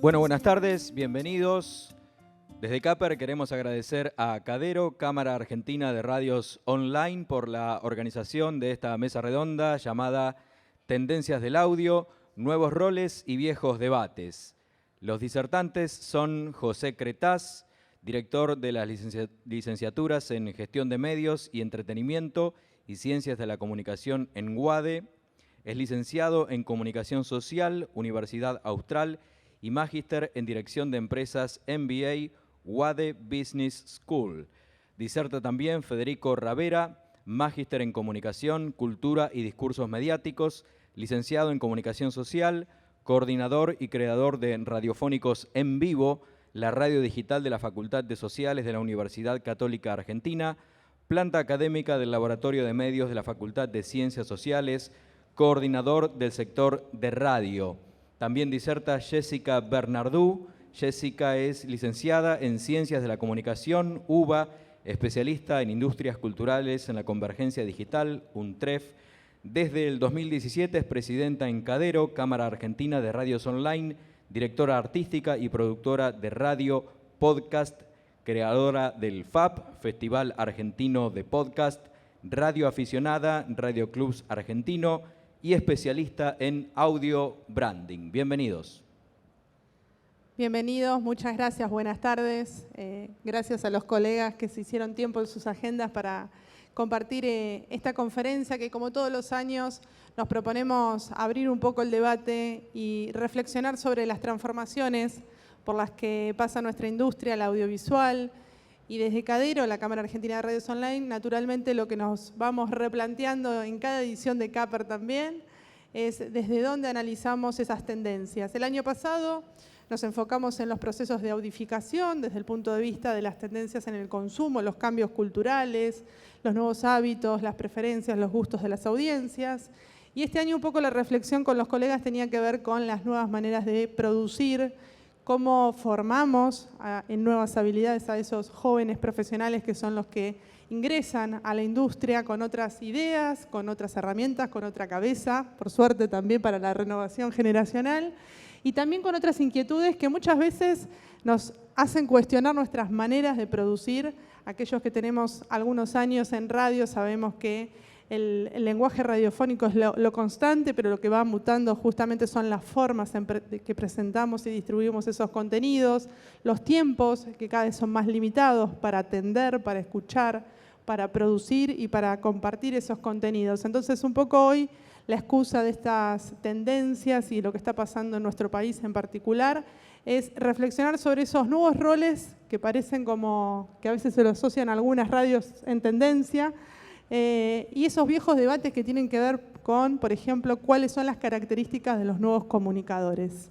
Bueno, buenas tardes, bienvenidos. Desde CAPER queremos agradecer a Cadero, Cámara Argentina de Radios Online, por la organización de esta mesa redonda llamada Tendencias del Audio, Nuevos Roles y Viejos Debates. Los disertantes son José Cretaz, director de las licenciaturas en Gestión de Medios y Entretenimiento y Ciencias de la Comunicación en UADE, es licenciado en Comunicación Social, Universidad Austral, y magíster en Dirección de Empresas MBA, UADE Business School. Diserta también Federico Ravera, magíster en Comunicación, Cultura y Discursos Mediáticos, licenciado en Comunicación Social, coordinador y creador de Radiofónicos en Vivo, la radio digital de la Facultad de Sociales de la Universidad Católica Argentina, planta académica del Laboratorio de Medios de la Facultad de Ciencias Sociales, coordinador del sector de radio. También diserta Jessica Bernardú. Jessica es licenciada en Ciencias de la Comunicación, UBA, especialista en Industrias Culturales en la Convergencia Digital, UNTREF. Desde el 2017 es presidenta en Cadero, Cámara Argentina de Radios Online, directora artística y productora de radio, podcast, creadora del FAP, Festival Argentino de Podcast, radio aficionada, Radio Clubs Argentino, y especialista en audio branding. Bienvenidos. Bienvenidos, muchas gracias, buenas tardes. Gracias a los colegas que se hicieron tiempo en sus agendas para compartir esta conferencia que, como todos los años, nos proponemos abrir un poco el debate y reflexionar sobre las transformaciones por las que pasa nuestra industria, la audiovisual. Y desde Cadero, la Cámara Argentina de Radios Online, naturalmente lo que nos vamos replanteando en cada edición de CAPER también es desde dónde analizamos esas tendencias. El año pasado nos enfocamos en los procesos de audificación desde el punto de vista de las tendencias en el consumo, los cambios culturales, los nuevos hábitos, las preferencias, los gustos de las audiencias. Y este año un poco la reflexión con los colegas tenía que ver con las nuevas maneras de producir, cómo formamos en nuevas habilidades a esos jóvenes profesionales que son los que ingresan a la industria con otras ideas, con otras herramientas, con otra cabeza, por suerte también para la renovación generacional, y también con otras inquietudes que muchas veces nos hacen cuestionar nuestras maneras de producir. Aquellos que tenemos algunos años en radio sabemos que el lenguaje radiofónico es lo constante, pero lo que va mutando justamente son las formas que presentamos y distribuimos esos contenidos, los tiempos que cada vez son más limitados para atender, para escuchar, para producir y para compartir esos contenidos. Entonces, un poco hoy la excusa de estas tendencias y lo que está pasando en nuestro país en particular es reflexionar sobre esos nuevos roles que parecen como que a veces se lo asocian a algunas radios en tendencia, y esos viejos debates que tienen que ver con, por ejemplo, cuáles son las características de los nuevos comunicadores.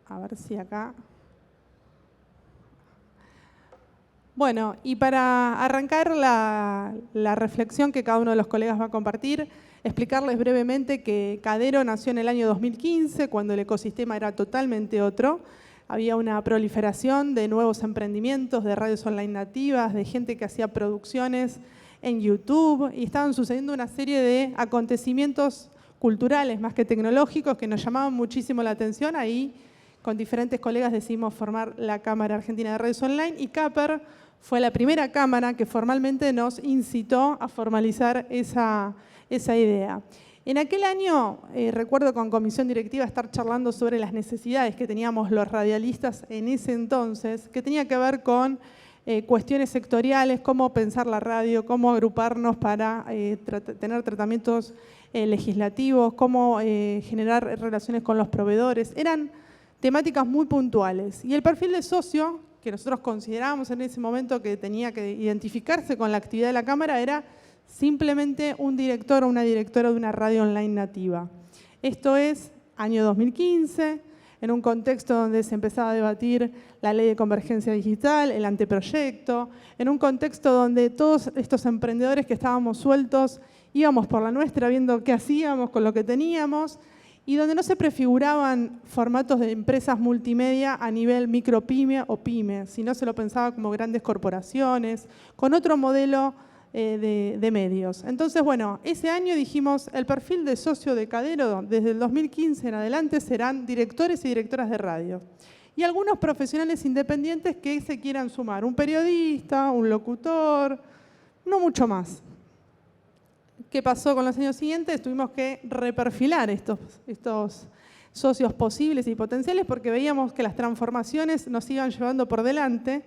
A ver si acá... Bueno, y para arrancar la reflexión que cada uno de los colegas va a compartir, explicarles brevemente que Cadero nació en el año 2015, cuando el ecosistema era totalmente otro. Había una proliferación de nuevos emprendimientos, de radios online nativas, de gente que hacía producciones en YouTube, y estaban sucediendo una serie de acontecimientos culturales más que tecnológicos que nos llamaban muchísimo la atención. Ahí, con diferentes colegas, decidimos formar la Cámara Argentina de Radios Online, y CAPER fue la primera cámara que formalmente nos incitó a formalizar esa idea. En aquel año, recuerdo con comisión directiva estar charlando sobre las necesidades que teníamos los radialistas en ese entonces, que tenía que ver con cuestiones sectoriales, cómo pensar la radio, cómo agruparnos para tener tratamientos legislativos, cómo generar relaciones con los proveedores. Eran temáticas muy puntuales. Y el perfil de socio, que nosotros considerábamos en ese momento que tenía que identificarse con la actividad de la Cámara, era simplemente un director o una directora de una radio online nativa. Esto es año 2015, en un contexto donde se empezaba a debatir la ley de convergencia digital, el anteproyecto, en un contexto donde todos estos emprendedores que estábamos sueltos íbamos por la nuestra viendo qué hacíamos con lo que teníamos, y donde no se prefiguraban formatos de empresas multimedia a nivel micropyme o pyme, sino se lo pensaba como grandes corporaciones, con otro modelo de medios. Entonces, bueno, ese año dijimos, el perfil de socio de Cadero, desde el 2015 en adelante, serán directores y directoras de radio. Y algunos profesionales independientes que se quieran sumar, un periodista, un locutor, no mucho más. ¿Qué pasó con los años siguientes? Tuvimos que reperfilar estos socios posibles y potenciales porque veíamos que las transformaciones nos iban llevando por delante.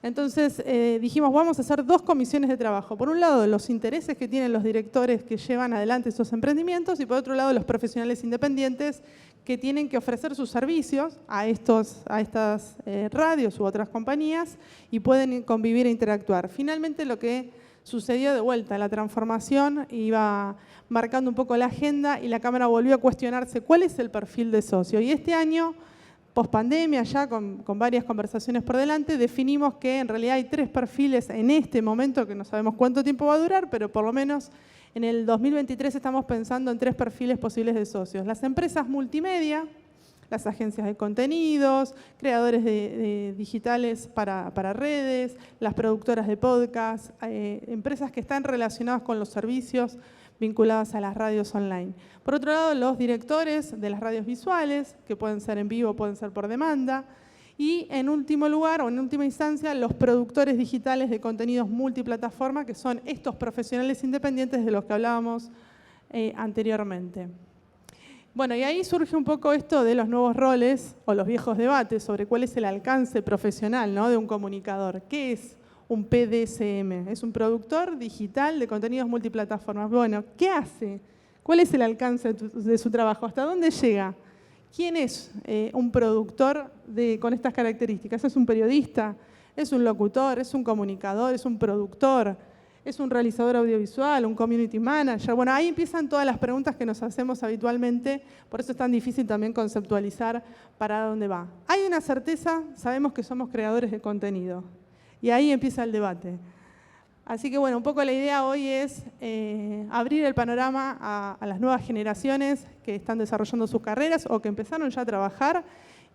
Entonces dijimos, vamos a hacer dos comisiones de trabajo. Por un lado, los intereses que tienen los directores que llevan adelante estos emprendimientos y por otro lado, los profesionales independientes que tienen que ofrecer sus servicios a estas radios u otras compañías y pueden convivir e interactuar. Finalmente, lo que sucedió de vuelta, la transformación iba marcando un poco la agenda y la Cámara volvió a cuestionarse cuál es el perfil de socio. Y este año, pospandemia, ya con varias conversaciones por delante, definimos que en realidad hay tres perfiles en este momento, que no sabemos cuánto tiempo va a durar, pero por lo menos en el 2023 estamos pensando en tres perfiles posibles de socios. Las empresas multimedia, las agencias de contenidos, creadores digitales para redes, las productoras de podcast, empresas que están relacionadas con los servicios vinculadas a las radios online. Por otro lado, los directores de las radios visuales, que pueden ser en vivo, pueden ser por demanda. Y en último lugar, o en última instancia, los productores digitales de contenidos multiplataforma, que son estos profesionales independientes de los que hablábamos anteriormente. Bueno, y ahí surge un poco esto de los nuevos roles o los viejos debates sobre cuál es el alcance profesional, ¿no?, de un comunicador. ¿Qué es un PDCM? Es un productor digital de contenidos multiplataformas. Bueno, ¿qué hace? ¿Cuál es el alcance de su trabajo? ¿Hasta dónde llega? ¿Quién es un productor con estas características? ¿Es un periodista? ¿Es un locutor? ¿Es un comunicador? ¿Es un productor? ¿Es un realizador audiovisual? ¿Un community manager? Bueno, ahí empiezan todas las preguntas que nos hacemos habitualmente, por eso es tan difícil también conceptualizar para dónde va. Hay una certeza, sabemos que somos creadores de contenido. Y ahí empieza el debate. Así que bueno, un poco la idea hoy es abrir el panorama a las nuevas generaciones que están desarrollando sus carreras o que empezaron ya a trabajar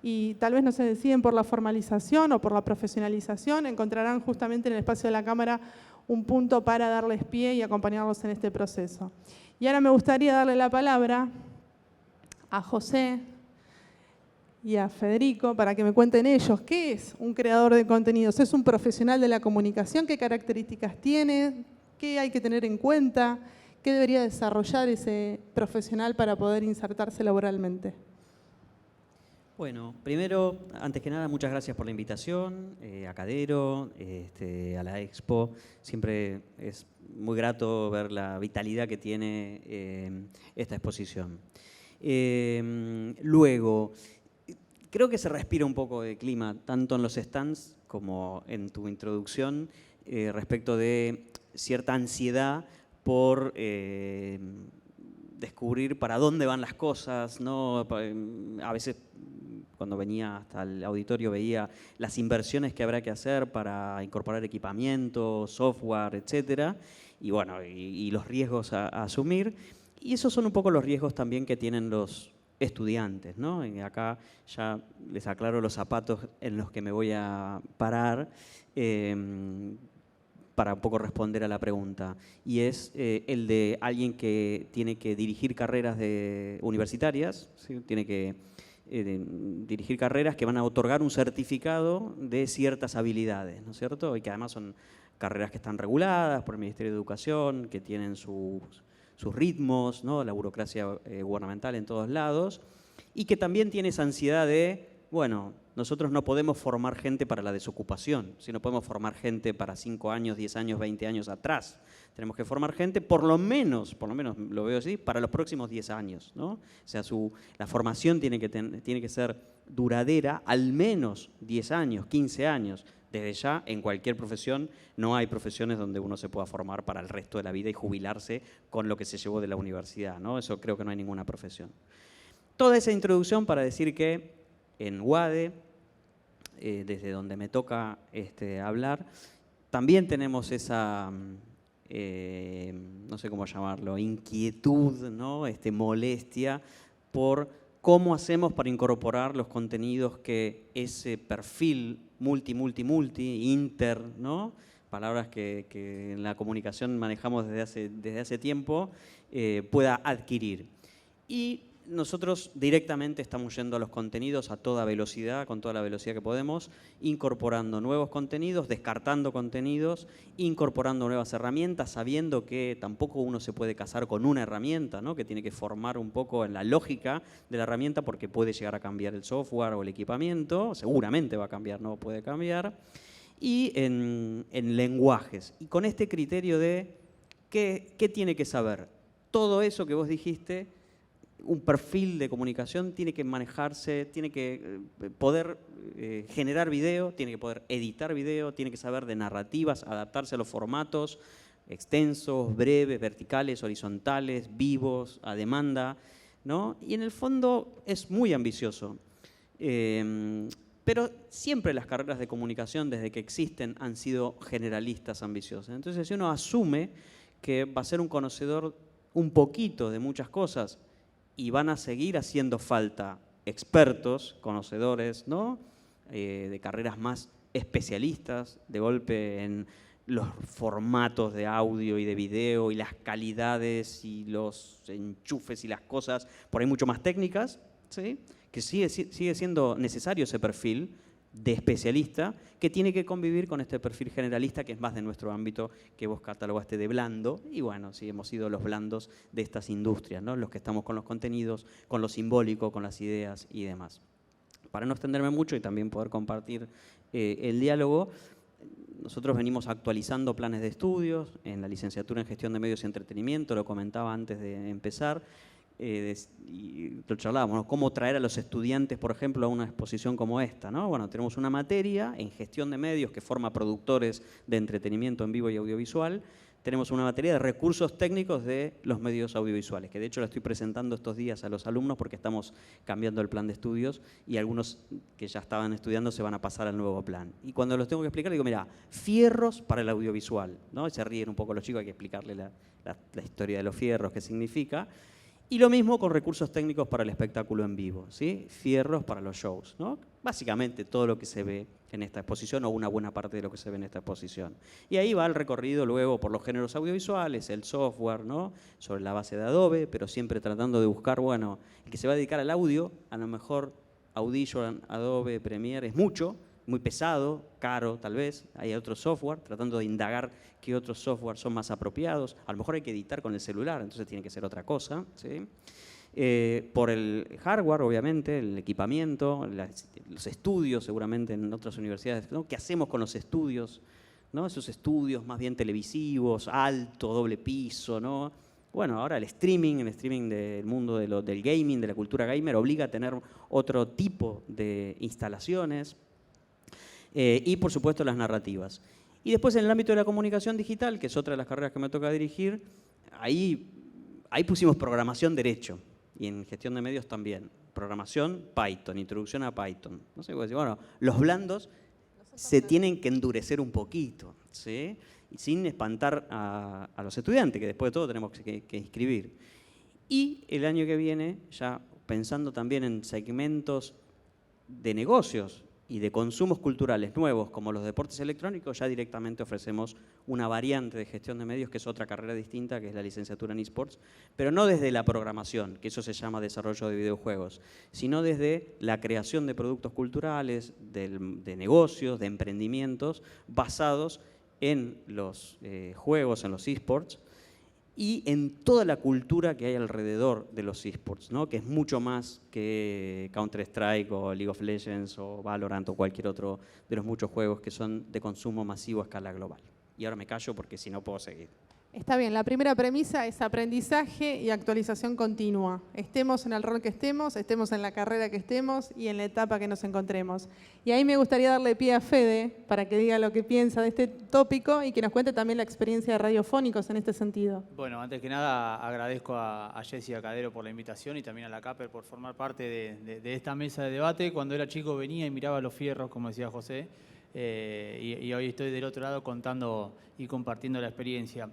y tal vez no se deciden por la formalización o por la profesionalización, encontrarán justamente en el espacio de la Cámara un punto para darles pie y acompañarlos en este proceso. Y ahora me gustaría darle la palabra a José y a Federico para que me cuenten ellos qué es un creador de contenidos. ¿Es un profesional de la comunicación? ¿Qué características tiene? ¿Qué hay que tener en cuenta? ¿Qué debería desarrollar ese profesional para poder insertarse laboralmente? Bueno, primero, antes que nada, muchas gracias por la invitación, a Cadero, a la Expo. Siempre es muy grato ver la vitalidad que tiene esta exposición. Luego, creo que se respira un poco de clima, tanto en los stands como en tu introducción, respecto de cierta ansiedad por descubrir para dónde van las cosas, ¿no? A veces cuando venía hasta el auditorio veía las inversiones que habrá que hacer para incorporar equipamiento, software, etcétera, y bueno, y los riesgos a asumir. Y esos son un poco los riesgos también que tienen los estudiantes, ¿no? Y acá ya les aclaro los zapatos en los que me voy a parar para un poco responder a la pregunta. Y es el de alguien que tiene que dirigir carreras universitarias, ¿sí? Tiene que dirigir carreras que van a otorgar un certificado de ciertas habilidades, ¿no es cierto? Y que además son carreras que están reguladas por el Ministerio de Educación, que tienen sus ritmos, ¿no? La burocracia gubernamental en todos lados, y que también tiene esa ansiedad de, bueno, nosotros no podemos formar gente para la desocupación, sino podemos formar gente para 5 años, 10 años, 20 años atrás. Tenemos que formar gente por lo menos lo veo así, para los próximos 10 años, ¿no? O sea, la formación tiene que ser duradera, al menos 10 años, 15 años. Desde ya, en cualquier profesión, no hay profesiones donde uno se pueda formar para el resto de la vida y jubilarse con lo que se llevó de la universidad, ¿no? Eso creo que no hay ninguna profesión. Toda esa introducción para decir que en UADE, desde donde me toca hablar, también tenemos esa, no sé cómo llamarlo, inquietud, ¿no? Molestia por cómo hacemos para incorporar los contenidos que ese perfil multi, inter, ¿no? palabras que en la comunicación manejamos desde hace tiempo, pueda adquirir. Y nosotros directamente estamos yendo a los contenidos a toda velocidad, con toda la velocidad que podemos, incorporando nuevos contenidos, descartando contenidos, incorporando nuevas herramientas, sabiendo que tampoco uno se puede casar con una herramienta, ¿no? Que tiene que formar un poco en la lógica de la herramienta porque puede llegar a cambiar el software o el equipamiento, seguramente va a cambiar, no puede cambiar, y en lenguajes. Y con este criterio de ¿qué tiene que saber? Todo eso que vos dijiste, un perfil de comunicación tiene que manejarse, tiene que poder generar video, tiene que poder editar video, tiene que saber de narrativas, adaptarse a los formatos extensos, breves, verticales, horizontales, vivos, a demanda, ¿no? Y en el fondo es muy ambicioso. Pero siempre las carreras de comunicación, desde que existen, han sido generalistas ambiciosas. Entonces, si uno asume que va a ser un conocedor un poquito de muchas cosas, y van a seguir haciendo falta expertos, conocedores, ¿no? De carreras más especialistas, de golpe en los formatos de audio y de video y las calidades y los enchufes y las cosas por ahí mucho más técnicas, ¿sí? Que sigue siendo necesario ese perfil de especialista que tiene que convivir con este perfil generalista que es más de nuestro ámbito, que vos catalogaste de blando, y bueno, sí, hemos sido los blandos de estas industrias, ¿no? Los que estamos con los contenidos, con lo simbólico, con las ideas y demás. Para no extenderme mucho y también poder compartir el diálogo, nosotros venimos actualizando planes de estudios en la licenciatura en Gestión de Medios y Entretenimiento, lo comentaba antes de empezar, y lo charlábamos, ¿no? Cómo traer a los estudiantes, por ejemplo, a una exposición como esta, ¿no? Bueno, tenemos una materia en gestión de medios que forma productores de entretenimiento en vivo y audiovisual. Tenemos una materia de recursos técnicos de los medios audiovisuales, que de hecho la estoy presentando estos días a los alumnos porque estamos cambiando el plan de estudios y algunos que ya estaban estudiando se van a pasar al nuevo plan. Y cuando los tengo que explicar, digo, mira, fierros para el audiovisual, ¿no? Y se ríen un poco los chicos, hay que explicarle la historia de los fierros, qué significa. Y lo mismo con recursos técnicos para el espectáculo en vivo, ¿sí? Fierros para los shows, ¿no? Básicamente todo lo que se ve en esta exposición o una buena parte de lo que se ve en esta exposición. Y ahí va el recorrido luego por los géneros audiovisuales, el software, ¿no? Sobre la base de Adobe, pero siempre tratando de buscar, bueno, el que se va a dedicar al audio, a lo mejor Audition, Adobe, Premiere es mucho, muy pesado, caro tal vez, hay otro software, tratando de indagar qué otros software son más apropiados. A lo mejor hay que editar con el celular, entonces tiene que ser otra cosa, ¿sí? Por el hardware, obviamente, el equipamiento, los estudios seguramente en otras universidades, ¿no? ¿Qué hacemos con los estudios? ¿No? Esos estudios más bien televisivos, alto, doble piso, ¿no? Bueno, ahora el streaming del mundo del gaming, de la cultura gamer, obliga a tener otro tipo de instalaciones. Y por supuesto las narrativas. Y después en el ámbito de la comunicación digital, que es otra de las carreras que me toca dirigir, ahí pusimos programación derecho y en gestión de medios también. Programación Python, introducción a Python. No sé, bueno, los blandos se tienen que endurecer un poquito, ¿sí? Y sin espantar a los estudiantes, que después de todo tenemos que inscribir. Y el año que viene, ya pensando también en segmentos de negocios y de consumos culturales nuevos como los deportes electrónicos, ya directamente ofrecemos una variante de gestión de medios que es otra carrera distinta, que es la licenciatura en eSports, pero no desde la programación, que eso se llama desarrollo de videojuegos, sino desde la creación de productos culturales, de negocios, de emprendimientos basados en los juegos, en los eSports, y en toda la cultura que hay alrededor de los eSports, ¿no? Que es mucho más que Counter-Strike o League of Legends o Valorant o cualquier otro de los muchos juegos que son de consumo masivo a escala global. Y ahora me callo porque si no puedo seguir. Está bien, la primera premisa es aprendizaje y actualización continua. Estemos en el rol que estemos en la carrera que estemos y en la etapa que nos encontremos. Y ahí me gustaría darle pie a Fede para que diga lo que piensa de este tópico y que nos cuente también la experiencia de radiofónicos en este sentido. Bueno, antes que nada agradezco a Jessy y a Cadero por la invitación y también a la CAPER por formar parte de esta mesa de debate. Cuando era chico venía y miraba los fierros, como decía José, y hoy estoy del otro lado contando y compartiendo la experiencia.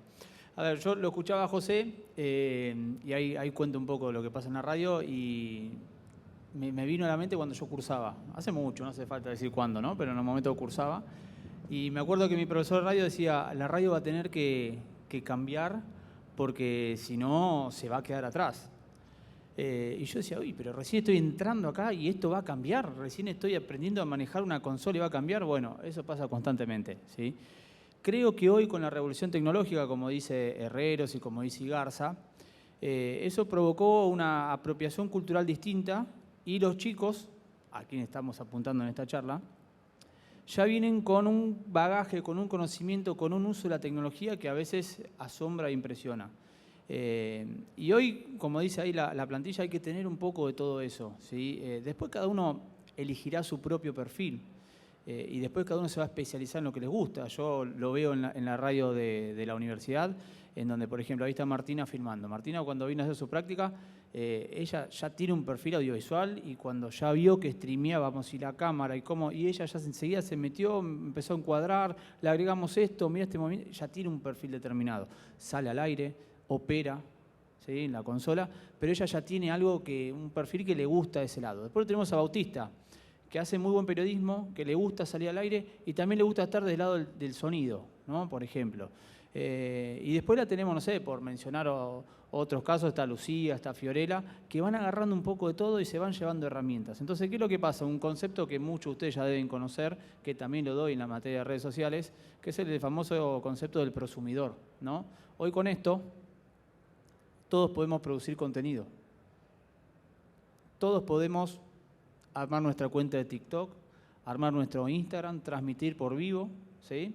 A ver, yo lo escuchaba a José y ahí cuento un poco lo que pasa en la radio y me vino a la mente cuando yo cursaba. Hace mucho, no hace falta decir cuándo, ¿no? Pero en el momento que cursaba. Y me acuerdo que mi profesor de radio decía, la radio va a tener que cambiar porque si no se va a quedar atrás. Y yo decía, uy, pero recién estoy entrando acá y esto va a cambiar, recién estoy aprendiendo a manejar una consola y va a cambiar. Bueno, eso pasa constantemente, ¿sí? Creo que hoy con la revolución tecnológica, como dice Herreros y como dice Garza, eso provocó una apropiación cultural distinta y los chicos, a quienes estamos apuntando en esta charla, ya vienen con un bagaje, con un conocimiento, con un uso de la tecnología que a veces asombra e impresiona. Y hoy, como dice ahí la plantilla, hay que tener un poco de todo eso, ¿sí? Después cada uno elegirá su propio perfil y después cada uno se va a especializar en lo que les gusta. Yo lo veo en la radio de la universidad, en donde, por ejemplo, ahí está Martina filmando. Martina, cuando vino a hacer su práctica, ella ya tiene un perfil audiovisual y cuando ya vio que streameábamos y la cámara y ella ya enseguida se metió, empezó a encuadrar, le agregamos esto, mira este movimiento, ya tiene un perfil determinado. Sale al aire, opera, ¿sí?, en la consola, pero ella ya tiene un perfil que le gusta de ese lado. Después tenemos a Bautista, que hace muy buen periodismo, que le gusta salir al aire y también le gusta estar del lado del sonido, ¿no? Por ejemplo. Y después la tenemos, no sé, por mencionar otros casos, está Lucía, está Fiorella, que van agarrando un poco de todo y se van llevando herramientas. Entonces, ¿qué es lo que pasa? Un concepto que muchos de ustedes ya deben conocer, que también lo doy en la materia de redes sociales, que es el famoso concepto del prosumidor, ¿no? Hoy con esto, todos podemos producir contenido. Todos podemos armar nuestra cuenta de TikTok, armar nuestro Instagram, transmitir por vivo, ¿sí?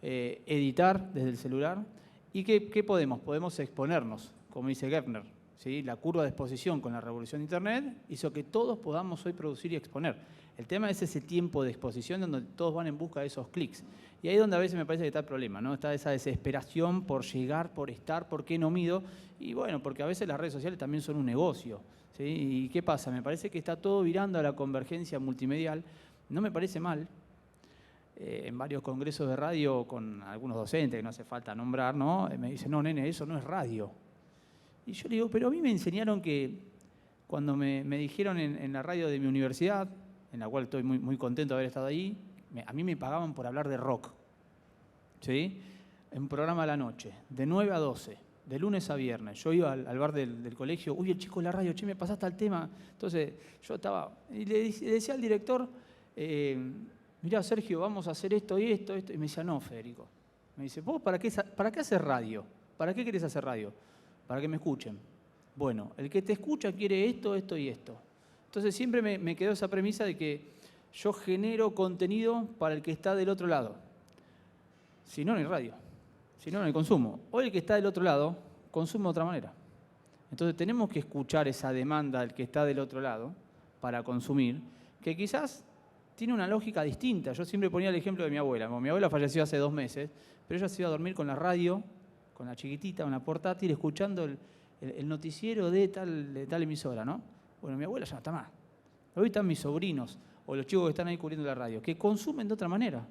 Editar desde el celular. ¿Y qué podemos? Podemos exponernos, como dice Gertner, ¿sí? La curva de exposición con la revolución de Internet hizo que todos podamos hoy producir y exponer. El tema es ese tiempo de exposición donde todos van en busca de esos clics. Y ahí es donde a veces me parece que está el problema, ¿no? Está esa desesperación por llegar, por estar, por qué no mido. Y bueno, porque a veces las redes sociales también son un negocio, ¿sí? ¿Y qué pasa? Me parece que está todo virando a la convergencia multimedial. No me parece mal. En varios congresos de radio con algunos docentes que no hace falta nombrar, ¿no? Me dicen, no, nene, eso no es radio. Y yo le digo, pero a mí me enseñaron que cuando me dijeron en la radio de mi universidad, en la cual estoy muy, muy contento de haber estado ahí, a mí me pagaban por hablar de rock, ¿sí? En un programa a la noche, de 9 a 12, de lunes a viernes. Yo iba al bar del colegio, uy, el chico de la radio, che, me pasaste al tema. Entonces yo estaba, y le decía al director, mirá, Sergio, vamos a hacer esto y esto, esto. Y me decía, no, Federico. Me dice, ¿vos para qué haces radio? ¿Para qué querés hacer radio? Para que me escuchen. Bueno, el que te escucha quiere esto, esto y esto. Entonces siempre me quedó esa premisa de que yo genero contenido para el que está del otro lado. Si no, no hay radio. Si no, no hay consumo. Hoy el que está del otro lado consume de otra manera. Entonces tenemos que escuchar esa demanda del que está del otro lado para consumir, que quizás tiene una lógica distinta. Yo siempre ponía el ejemplo de mi abuela. Mi abuela falleció hace 2 meses, pero ella se iba a dormir con la radio, con la chiquitita, una portátil, escuchando el noticiero de tal emisora, ¿no? Bueno, mi abuela ya no está más. Hoy están mis sobrinos o los chicos que están ahí cubriendo la radio, que consumen de otra manera,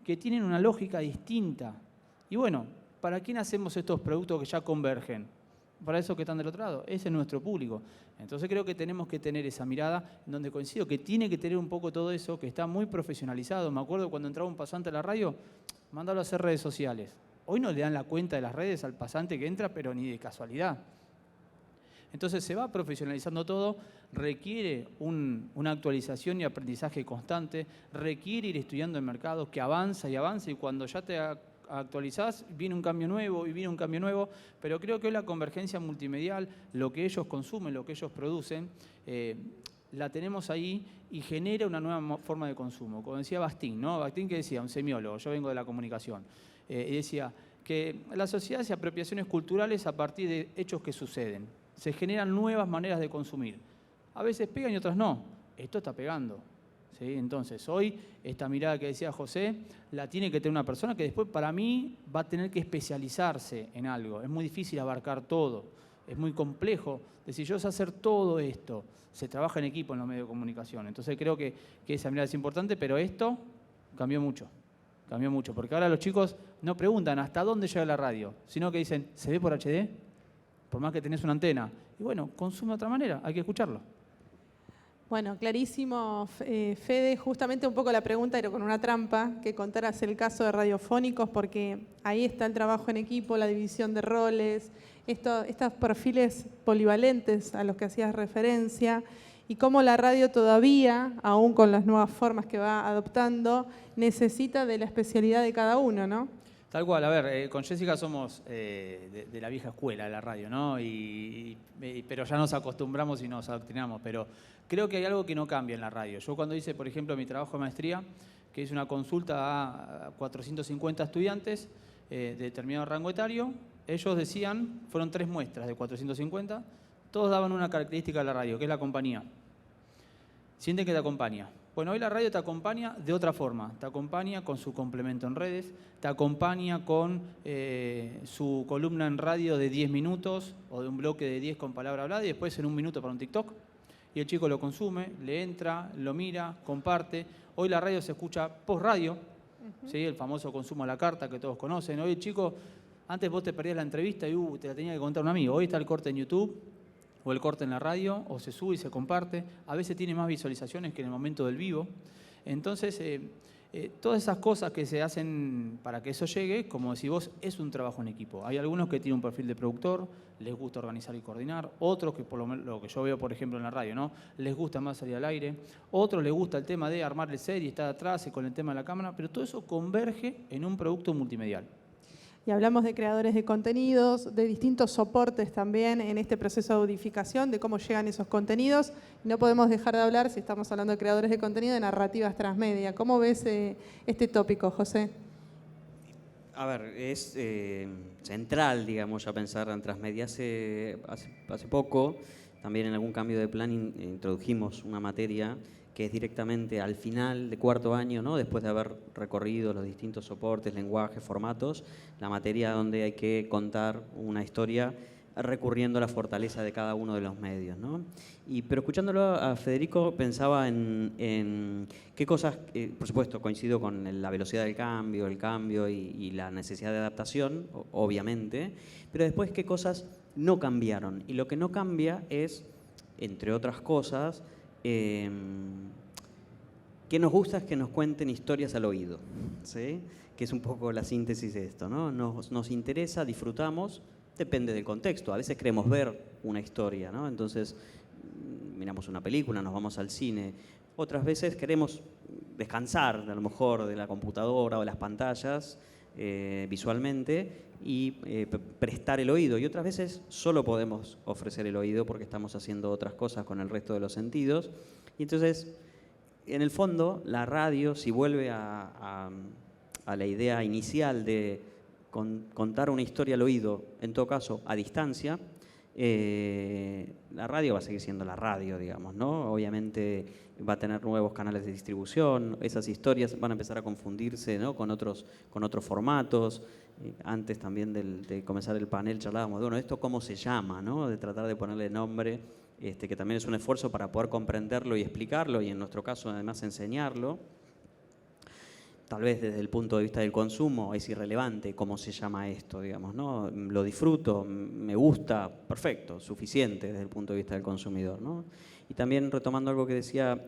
que tienen una lógica distinta. Y bueno, ¿para quién hacemos estos productos que ya convergen? Para esos que están del otro lado. Ese es nuestro público. Entonces creo que tenemos que tener esa mirada en donde coincido que tiene que tener un poco todo eso, que está muy profesionalizado. Me acuerdo cuando entraba un pasante a la radio, mandarlo a hacer redes sociales. Hoy no le dan la cuenta de las redes al pasante que entra, pero ni de casualidad. Entonces se va profesionalizando todo, requiere una actualización y aprendizaje constante, requiere ir estudiando el mercado que avanza y avanza y cuando ya te actualizás viene un cambio nuevo y viene un cambio nuevo, pero creo que hoy la convergencia multimedial, lo que ellos consumen, lo que ellos producen, la tenemos ahí y genera una nueva forma de consumo. Como decía Bastín, ¿no? Bastín que decía, un semiólogo, yo vengo de la comunicación, y decía que la sociedad hace apropiaciones culturales a partir de hechos que suceden. Se generan nuevas maneras de consumir. A veces pegan y otras no. Esto está pegando, ¿sí? Entonces, hoy, esta mirada que decía José, la tiene que tener una persona que después, para mí, va a tener que especializarse en algo. Es muy difícil abarcar todo. Es muy complejo. Decir, yo sé hacer todo esto. Se trabaja en equipo en los medios de comunicación. Entonces, creo que esa mirada es importante, pero esto cambió mucho. Cambió mucho. Porque ahora los chicos no preguntan hasta dónde llega la radio, sino que dicen, ¿se ve por HD? Por más que tenés una antena. Y bueno, consume de otra manera, hay que escucharlo. Bueno, clarísimo, Fede. Justamente un poco la pregunta era con una trampa, que contaras el caso de Radiofónicos, porque ahí está el trabajo en equipo, la división de roles, estos perfiles polivalentes a los que hacías referencia, y cómo la radio todavía, aún con las nuevas formas que va adoptando, necesita de la especialidad de cada uno, ¿no? Tal cual, a ver, con Jessica somos de la vieja escuela de la radio, ¿no? Pero ya nos acostumbramos y nos adoctrinamos, pero creo que hay algo que no cambia en la radio. Yo cuando hice, por ejemplo, mi trabajo de maestría, que hice una consulta a 450 estudiantes de determinado rango etario, ellos decían, fueron 3 muestras de 450, todos daban una característica de la radio, que es la compañía. Sienten que te acompaña. Bueno, hoy la radio te acompaña de otra forma. Te acompaña con su complemento en redes, te acompaña con su columna en radio de 10 minutos o de un bloque de 10 con palabra hablada y después en 1 minuto para un TikTok. Y el chico lo consume, le entra, lo mira, comparte. Hoy la radio se escucha post-radio, ¿sí? El famoso consumo a la carta que todos conocen. Hoy el chico, antes vos te perdías la entrevista y te la tenía que contar un amigo. Hoy está el corte en YouTube, o el corte en la radio, o se sube y se comparte. A veces tiene más visualizaciones que en el momento del vivo. Entonces, todas esas cosas que se hacen para que eso llegue, como decís vos, es un trabajo en equipo. Hay algunos que tienen un perfil de productor, les gusta organizar y coordinar. Otros, que por lo que yo veo, por ejemplo, en la radio, ¿no? Les gusta más salir al aire. Otros les gusta el tema de armar el set y estar atrás y con el tema de la cámara. Pero todo eso converge en un producto multimedial. Y hablamos de creadores de contenidos, de distintos soportes también en este proceso de audificación, de cómo llegan esos contenidos. No podemos dejar de hablar, si estamos hablando de creadores de contenido, de narrativas transmedia. ¿Cómo ves este tópico, José? A ver, es central, digamos, ya pensar en transmedia. Hace poco, también en algún cambio de plan, introdujimos una materia que es directamente al final de 4º año, ¿no? Después de haber recorrido los distintos soportes, lenguajes, formatos, la materia donde hay que contar una historia recurriendo a la fortaleza de cada uno de los medios, ¿no? Pero escuchándolo a Federico pensaba en qué cosas, por supuesto coincido con la velocidad del cambio, el cambio y la necesidad de adaptación, obviamente, pero después qué cosas no cambiaron. Y lo que no cambia es, entre otras cosas, que nos gusta es que nos cuenten historias al oído, ¿sí? Que es un poco la síntesis de esto, ¿no? Nos interesa, disfrutamos, depende del contexto. A veces queremos ver una historia, ¿no? Entonces miramos una película, nos vamos al cine. Otras veces queremos descansar, a lo mejor, de la computadora o de las pantallas visualmente y prestar el oído. Y otras veces solo podemos ofrecer el oído porque estamos haciendo otras cosas con el resto de los sentidos. Y entonces, en el fondo, la radio, si vuelve a la idea inicial de contar una historia al oído, en todo caso a distancia, la radio va a seguir siendo la radio, digamos, ¿no? Obviamente va a tener nuevos canales de distribución, esas historias van a empezar a confundirse, ¿no? con otros formatos. Antes también de comenzar el panel charlábamos de, bueno, ¿esto cómo se llama? ¿No? De tratar de ponerle nombre, que también es un esfuerzo para poder comprenderlo y explicarlo, y en nuestro caso además enseñarlo. Tal vez desde el punto de vista del consumo es irrelevante cómo se llama esto, digamos, ¿no? Lo disfruto, me gusta, perfecto, suficiente desde el punto de vista del consumidor, ¿no? Y también retomando algo que decía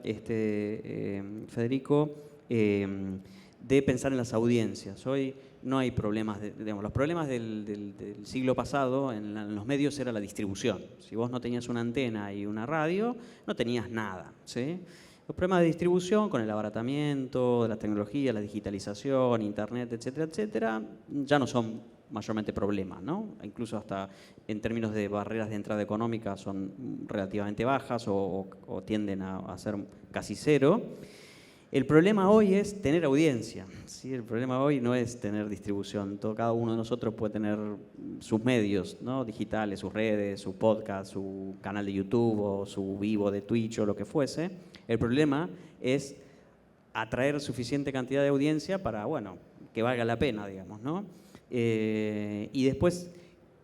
Federico, de pensar en las audiencias. Hoy no hay problemas, digamos, los problemas del siglo pasado en los medios era la distribución. Si vos no tenías una antena y una radio, no tenías nada, ¿sí? Los problemas de distribución con el abaratamiento de la tecnología, la digitalización, internet, etcétera, etcétera, ya no son mayormente problemas, ¿no? Incluso hasta en términos de barreras de entrada económica son relativamente bajas o tienden a ser casi cero. El problema hoy es tener audiencia, ¿sí? El problema hoy no es tener distribución. Cada uno de nosotros puede tener sus medios, ¿no? Digitales, sus redes, su podcast, su canal de YouTube o su vivo de Twitch o lo que fuese. El problema es atraer suficiente cantidad de audiencia para, bueno, que valga la pena, digamos, ¿no? Y después,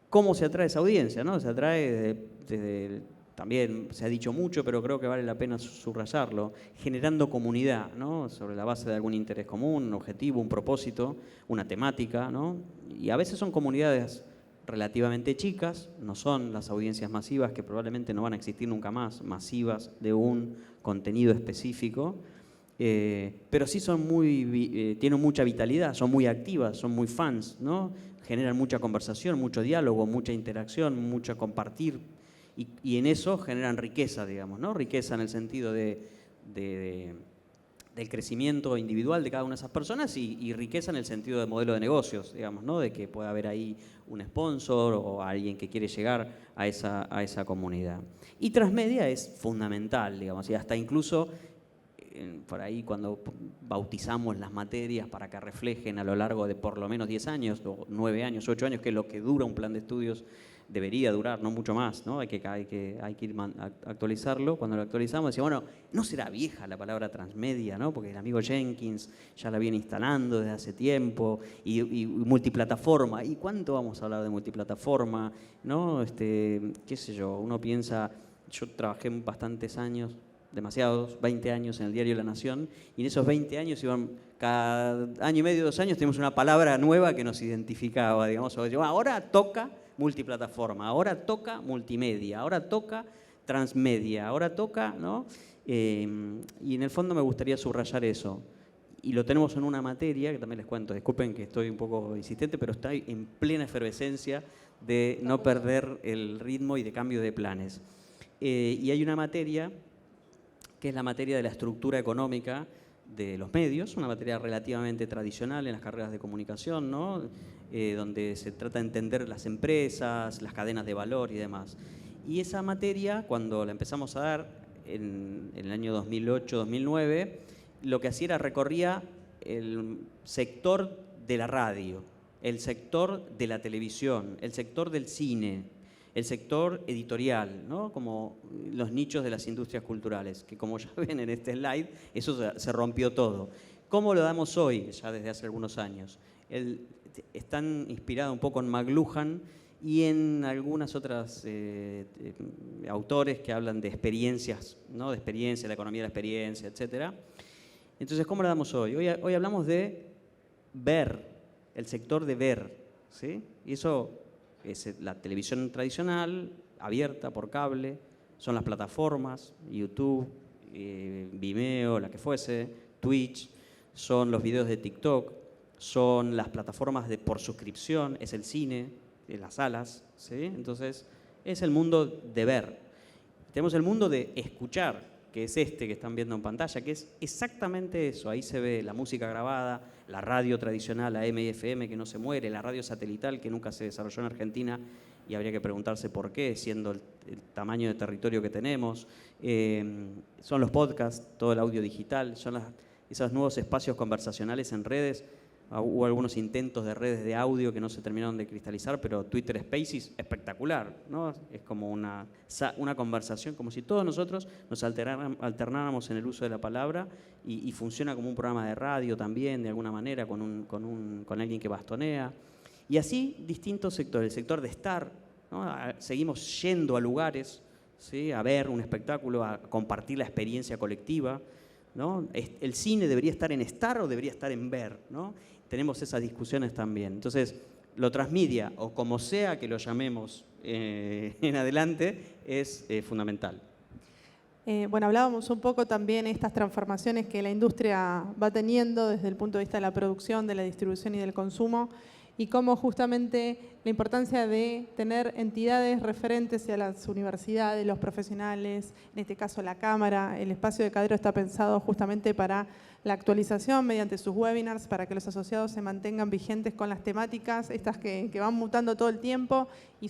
¿cómo se atrae esa audiencia, no? Se atrae desde también se ha dicho mucho, pero creo que vale la pena subrayarlo, generando comunidad, ¿no? Sobre la base de algún interés común, un objetivo, un propósito, una temática, ¿no? Y a veces son comunidades relativamente chicas, no son las audiencias masivas que probablemente no van a existir nunca más, masivas de un contenido específico, pero sí son tienen mucha vitalidad, son muy activas, son muy fans, ¿no? Generan mucha conversación, mucho diálogo, mucha interacción, mucho compartir, y en eso generan riqueza, digamos, ¿no? Riqueza en el sentido del crecimiento individual de cada una de esas personas y riqueza en el sentido de modelo de negocios, digamos, ¿no? De que pueda haber ahí un sponsor o alguien que quiere llegar a esa comunidad. Y transmedia es fundamental, digamos, y hasta incluso por ahí cuando bautizamos las materias para que reflejen a lo largo de por lo menos 10 años, o 9 años, 8 años, que es lo que dura un plan de estudios, debería durar, no mucho más, ¿no? Hay que ir actualizarlo. Cuando lo actualizamos decimos, bueno, ¿no será vieja la palabra transmedia, ¿no? Porque el amigo Jenkins ya la viene instalando desde hace tiempo, y multiplataforma. ¿Y cuánto vamos a hablar de multiplataforma? ¿No? Qué sé yo, uno piensa, yo trabajé bastantes años, demasiados, 20 años en el diario La Nación, y en esos 20 años iban, cada año y medio, 2 años, teníamos una palabra nueva que nos identificaba, digamos, ahora toca multiplataforma, ahora toca multimedia, ahora toca transmedia, ahora toca, ¿no? Y en el fondo me gustaría subrayar eso. Y lo tenemos en una materia, que también les cuento, disculpen que estoy un poco insistente, pero está en plena efervescencia de no perder el ritmo y de cambio de planes. Y hay una materia que es la materia de la estructura económica de los medios, una materia relativamente tradicional en las carreras de comunicación, ¿no? Donde se trata de entender las empresas, las cadenas de valor y demás. Y esa materia, cuando la empezamos a dar en el año 2008-2009, lo que hacía era recorría el sector de la radio, el sector de la televisión, el sector del cine, el sector editorial, ¿no? Como los nichos de las industrias culturales, que como ya ven en este slide, eso se rompió todo. ¿Cómo lo damos hoy, ya desde hace algunos años? Están inspirados un poco en McLuhan y en algunas otras autores que hablan de experiencias, ¿no? De experiencia, la economía de la experiencia, etc. Entonces, ¿cómo lo damos hoy? Hoy hablamos de ver, el sector de ver, ¿sí? Y eso es la televisión tradicional, abierta por cable, son las plataformas, YouTube, Vimeo, la que fuese, Twitch, son los videos de TikTok, son las plataformas por suscripción, es el cine, las salas, ¿sí? Entonces, es el mundo de ver. Tenemos el mundo de escuchar, que es que están viendo en pantalla, que es exactamente eso. Ahí se ve la música grabada, la radio tradicional, AM y FM, que no se muere, la radio satelital, que nunca se desarrolló en Argentina, y habría que preguntarse por qué, siendo el tamaño de territorio que tenemos. Son los podcasts, todo el audio digital, son esos nuevos espacios conversacionales en redes. Hubo algunos intentos de redes de audio que no se terminaron de cristalizar, pero Twitter Spaces, espectacular, ¿no? Es como una conversación, como si todos nosotros nos alternáramos en el uso de la palabra, y funciona como un programa de radio también, de alguna manera, con alguien que bastonea. Y así distintos sectores. El sector de estar, ¿no? Seguimos yendo a lugares, ¿sí? A ver un espectáculo, a compartir la experiencia colectiva, ¿no? ¿El cine debería estar en estar o debería estar en ver, ¿no? Tenemos esas discusiones también. Entonces, lo transmedia, o como sea que lo llamemos en adelante, es fundamental. Bueno, hablábamos un poco también de estas transformaciones que la industria va teniendo desde el punto de vista de la producción, de la distribución y del consumo, y cómo justamente la importancia de tener entidades referentes a las universidades, los profesionales, en este caso la Cámara. El espacio de Cadero está pensado justamente para la actualización mediante sus webinars, para que los asociados se mantengan vigentes con las temáticas, estas que van mutando todo el tiempo, y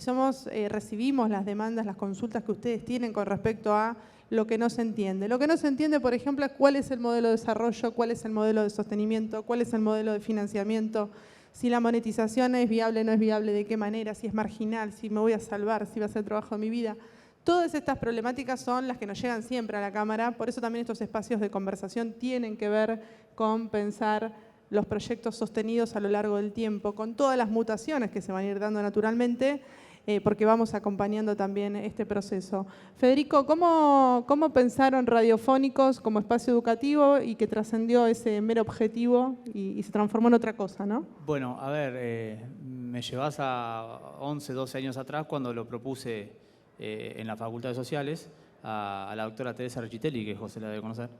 recibimos las demandas, las consultas que ustedes tienen con respecto a lo que no se entiende. Lo que no se entiende, por ejemplo, es cuál es el modelo de desarrollo, cuál es el modelo de sostenimiento, cuál es el modelo de financiamiento, si la monetización es viable o no es viable, de qué manera, si es marginal, si me voy a salvar, si va a ser el trabajo de mi vida. Todas estas problemáticas son las que nos llegan siempre a la Cámara, por eso también estos espacios de conversación tienen que ver con pensar los proyectos sostenidos a lo largo del tiempo, con todas las mutaciones que se van a ir dando naturalmente, porque vamos acompañando también este proceso. Federico, ¿cómo pensaron Radiofónicos como espacio educativo y que trascendió ese mero objetivo y se transformó en otra cosa, ¿no? Bueno, a ver, me llevas a 11, 12 años atrás cuando lo propuse en la Facultad de Sociales a la doctora Teresa Rechitelli, que José la debe conocer.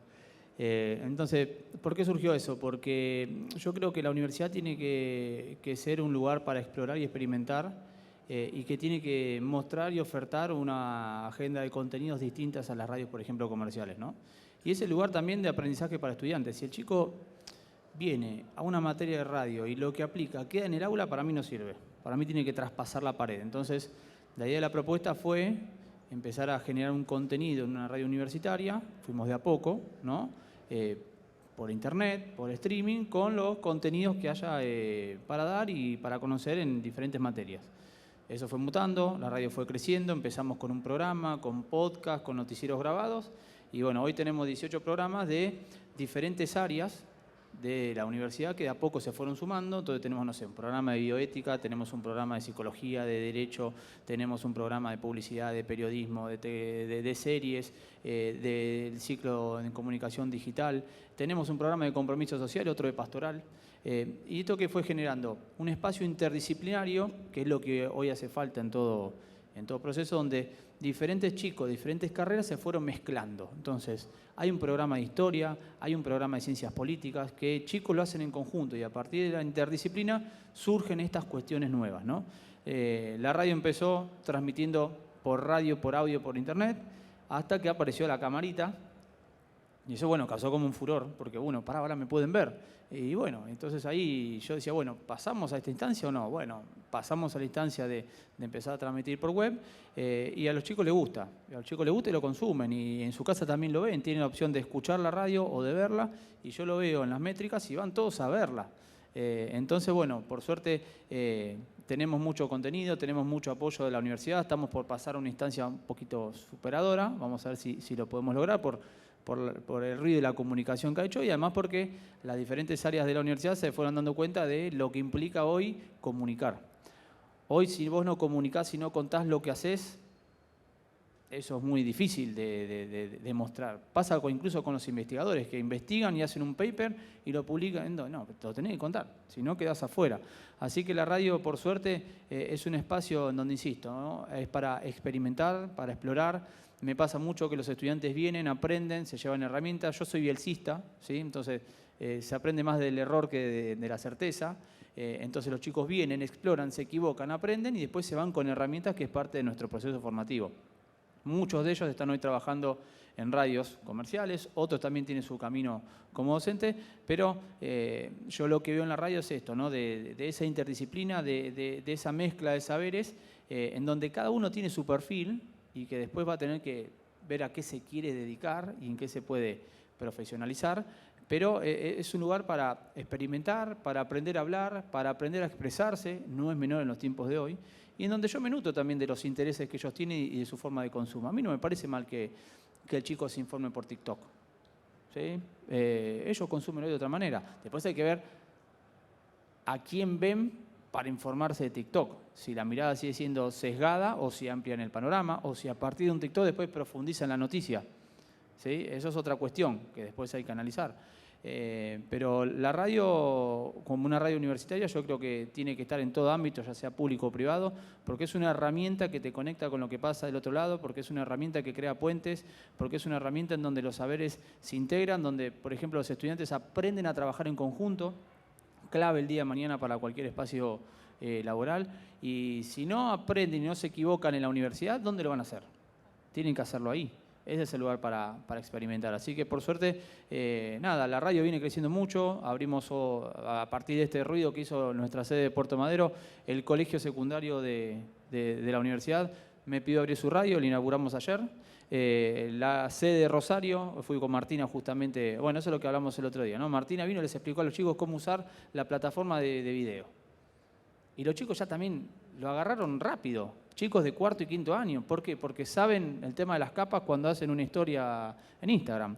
Entonces, ¿por qué surgió eso? Porque yo creo que la universidad tiene que ser un lugar para explorar y experimentar y que tiene que mostrar y ofertar una agenda de contenidos distintas a las radios, por ejemplo, comerciales, ¿no? Y es el lugar también de aprendizaje para estudiantes. Si el chico viene a una materia de radio y lo que aplica queda en el aula, para mí no sirve. Para mí tiene que traspasar la pared. Entonces, la idea de la propuesta fue empezar a generar un contenido en una radio universitaria. Fuimos de a poco, ¿no? Por internet, por streaming, con los contenidos que haya para dar y para conocer en diferentes materias. Eso fue mutando, la radio fue creciendo, empezamos con un programa, con podcast, con noticieros grabados, y bueno, hoy tenemos 18 programas de diferentes áreas de la universidad que de a poco se fueron sumando. Entonces tenemos, no sé, un programa de bioética, tenemos un programa de psicología, de derecho, tenemos un programa de publicidad, de periodismo, de series, del ciclo en comunicación digital, tenemos un programa de compromiso social, otro de pastoral. Y esto que fue generando un espacio interdisciplinario, que es lo que hoy hace falta en todo proceso, donde diferentes chicos, diferentes carreras se fueron mezclando. Entonces, hay un programa de historia, hay un programa de ciencias políticas, que chicos lo hacen en conjunto y a partir de la interdisciplina surgen estas cuestiones nuevas, ¿no? La radio empezó transmitiendo por radio, por audio, por internet, hasta que apareció la camarita. Y eso, bueno, causó como un furor, porque, bueno, ahora me pueden ver. Y bueno, entonces ahí yo decía, bueno, ¿pasamos a esta instancia o no? Bueno, pasamos a la instancia de empezar a transmitir por web y a los chicos les gusta. A los chicos les gusta y lo consumen y en su casa también lo ven. Tienen la opción de escuchar la radio o de verla y yo lo veo en las métricas y van todos a verla. Entonces, bueno, por suerte tenemos mucho contenido, tenemos mucho apoyo de la universidad. Estamos por pasar a una instancia un poquito superadora. Vamos a ver si lo podemos lograr por el ruido y la comunicación que ha hecho y además porque las diferentes áreas de la universidad se fueron dando cuenta de lo que implica hoy comunicar. Hoy si vos no comunicás y no contás lo que haces, eso es muy difícil de demostrar. Pasa incluso con los investigadores que investigan y hacen un paper y lo publican. No, te lo tenés que contar, si no quedás afuera. Así que la radio, por suerte, es un espacio en donde, insisto, ¿no? Es para experimentar, para explorar. Me pasa mucho que los estudiantes vienen, aprenden, se llevan herramientas. Yo soy bielcista, ¿sí? Entonces se aprende más del error que de la certeza. Entonces los chicos vienen, exploran, se equivocan, aprenden y después se van con herramientas que es parte de nuestro proceso formativo. Muchos de ellos están hoy trabajando en radios comerciales, otros también tienen su camino como docente, pero yo lo que veo en la radio es esto, ¿no? de esa interdisciplina, de esa mezcla de saberes, en donde cada uno tiene su perfil y que después va a tener que ver a qué se quiere dedicar y en qué se puede profesionalizar, pero es un lugar para experimentar, para aprender a hablar, para aprender a expresarse, no es menor en los tiempos de hoy, y en donde yo me nutro también de los intereses que ellos tienen y de su forma de consumo. A mí no me parece mal que el chico se informe por TikTok, ¿sí? Ellos consumen hoy de otra manera. Después hay que ver a quién ven para informarse de TikTok. Si la mirada sigue siendo sesgada o si amplían el panorama o si a partir de un TikTok después profundizan la noticia, ¿sí? Eso es otra cuestión que después hay que analizar. Pero la radio, como una radio universitaria, yo creo que tiene que estar en todo ámbito, ya sea público o privado, porque es una herramienta que te conecta con lo que pasa del otro lado, porque es una herramienta que crea puentes, porque es una herramienta en donde los saberes se integran, donde, por ejemplo, los estudiantes aprenden a trabajar en conjunto, clave el día de mañana para cualquier espacio laboral, y si no aprenden y no se equivocan en la universidad, ¿dónde lo van a hacer? Tienen que hacerlo ahí. Ese es el lugar para experimentar. Así que, por suerte, nada, la radio viene creciendo mucho. Abrimos, a partir de este ruido que hizo nuestra sede de Puerto Madero, el colegio secundario de la universidad me pidió abrir su radio, lo inauguramos ayer. La sede de Rosario, fui con Martina justamente, bueno, eso es lo que hablamos el otro día, ¿no? Martina vino y les explicó a los chicos cómo usar la plataforma de video. Y los chicos ya también lo agarraron rápido. Chicos de cuarto y quinto año. ¿Por qué? Porque saben el tema de las capas cuando hacen una historia en Instagram.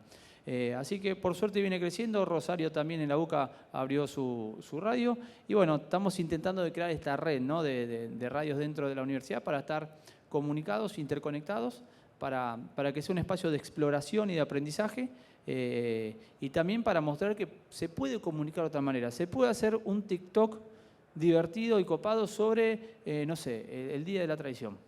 Así que por suerte viene creciendo. Rosario también en la UCA abrió su radio. Y bueno, estamos intentando de crear esta red, ¿no? de radios dentro de la universidad para estar comunicados, interconectados, para que sea un espacio de exploración y de aprendizaje. Y también para mostrar que se puede comunicar de otra manera. Se puede hacer un TikTok divertido y copado sobre, no sé, el Día de la Traición.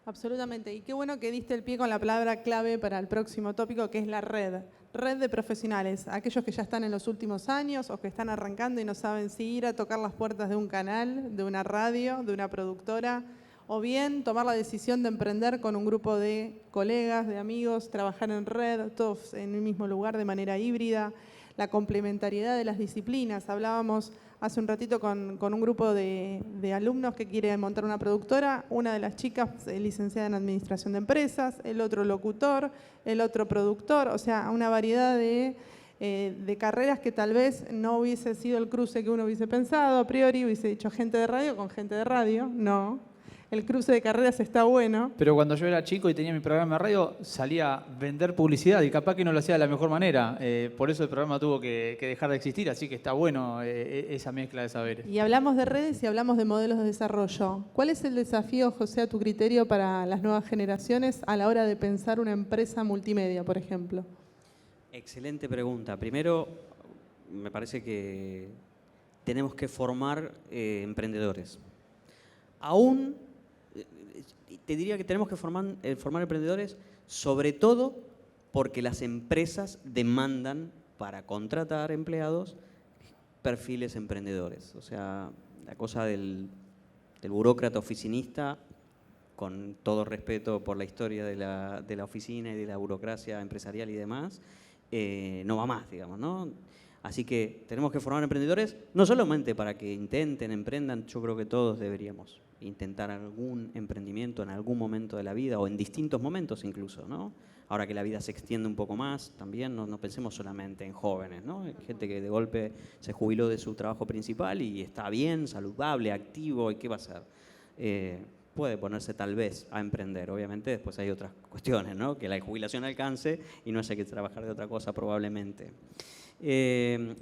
Absolutamente. Y qué bueno que diste el pie con la palabra clave para el próximo tópico, que es la red. Red de profesionales, aquellos que ya están en los últimos años o que están arrancando y no saben si ir a tocar las puertas de un canal, de una radio, de una productora, o bien tomar la decisión de emprender con un grupo de colegas, de amigos, trabajar en red, todos en el mismo lugar de manera híbrida, la complementariedad de las disciplinas. Hablábamos hace un ratito con un grupo de alumnos que quiere montar una productora. Una de las chicas es licenciada en Administración de Empresas, el otro locutor, el otro productor, o sea, una variedad de carreras que tal vez no hubiese sido el cruce que uno hubiese pensado. A priori hubiese dicho gente de radio con gente de radio, no. El cruce de carreras está bueno. Pero cuando yo era chico y tenía mi programa de radio, salía a vender publicidad y capaz que no lo hacía de la mejor manera. Por eso el programa tuvo que dejar de existir, así que está bueno esa mezcla de saberes. Y hablamos de redes y hablamos de modelos de desarrollo. ¿Cuál es el desafío, José, a tu criterio para las nuevas generaciones a la hora de pensar una empresa multimedia, por ejemplo? Excelente pregunta. Primero, me parece que tenemos que formar emprendedores. Aún te diría que tenemos que formar emprendedores, sobre todo porque las empresas demandan para contratar empleados perfiles emprendedores. O sea, la cosa del burócrata oficinista, con todo respeto por la historia de la oficina y de la burocracia empresarial y demás, no va más, digamos, ¿no? Así que tenemos que formar emprendedores, no solamente para que intenten, emprendan, yo creo que todos deberíamos intentar algún emprendimiento en algún momento de la vida o en distintos momentos incluso, ¿no? Ahora que la vida se extiende un poco más, también no pensemos solamente en jóvenes, ¿no? Hay gente que de golpe se jubiló de su trabajo principal y está bien, saludable, activo, ¿y qué va a hacer? Puede ponerse tal vez a emprender. Obviamente después hay otras cuestiones, ¿no? Que la jubilación alcance y no haya que trabajar de otra cosa probablemente.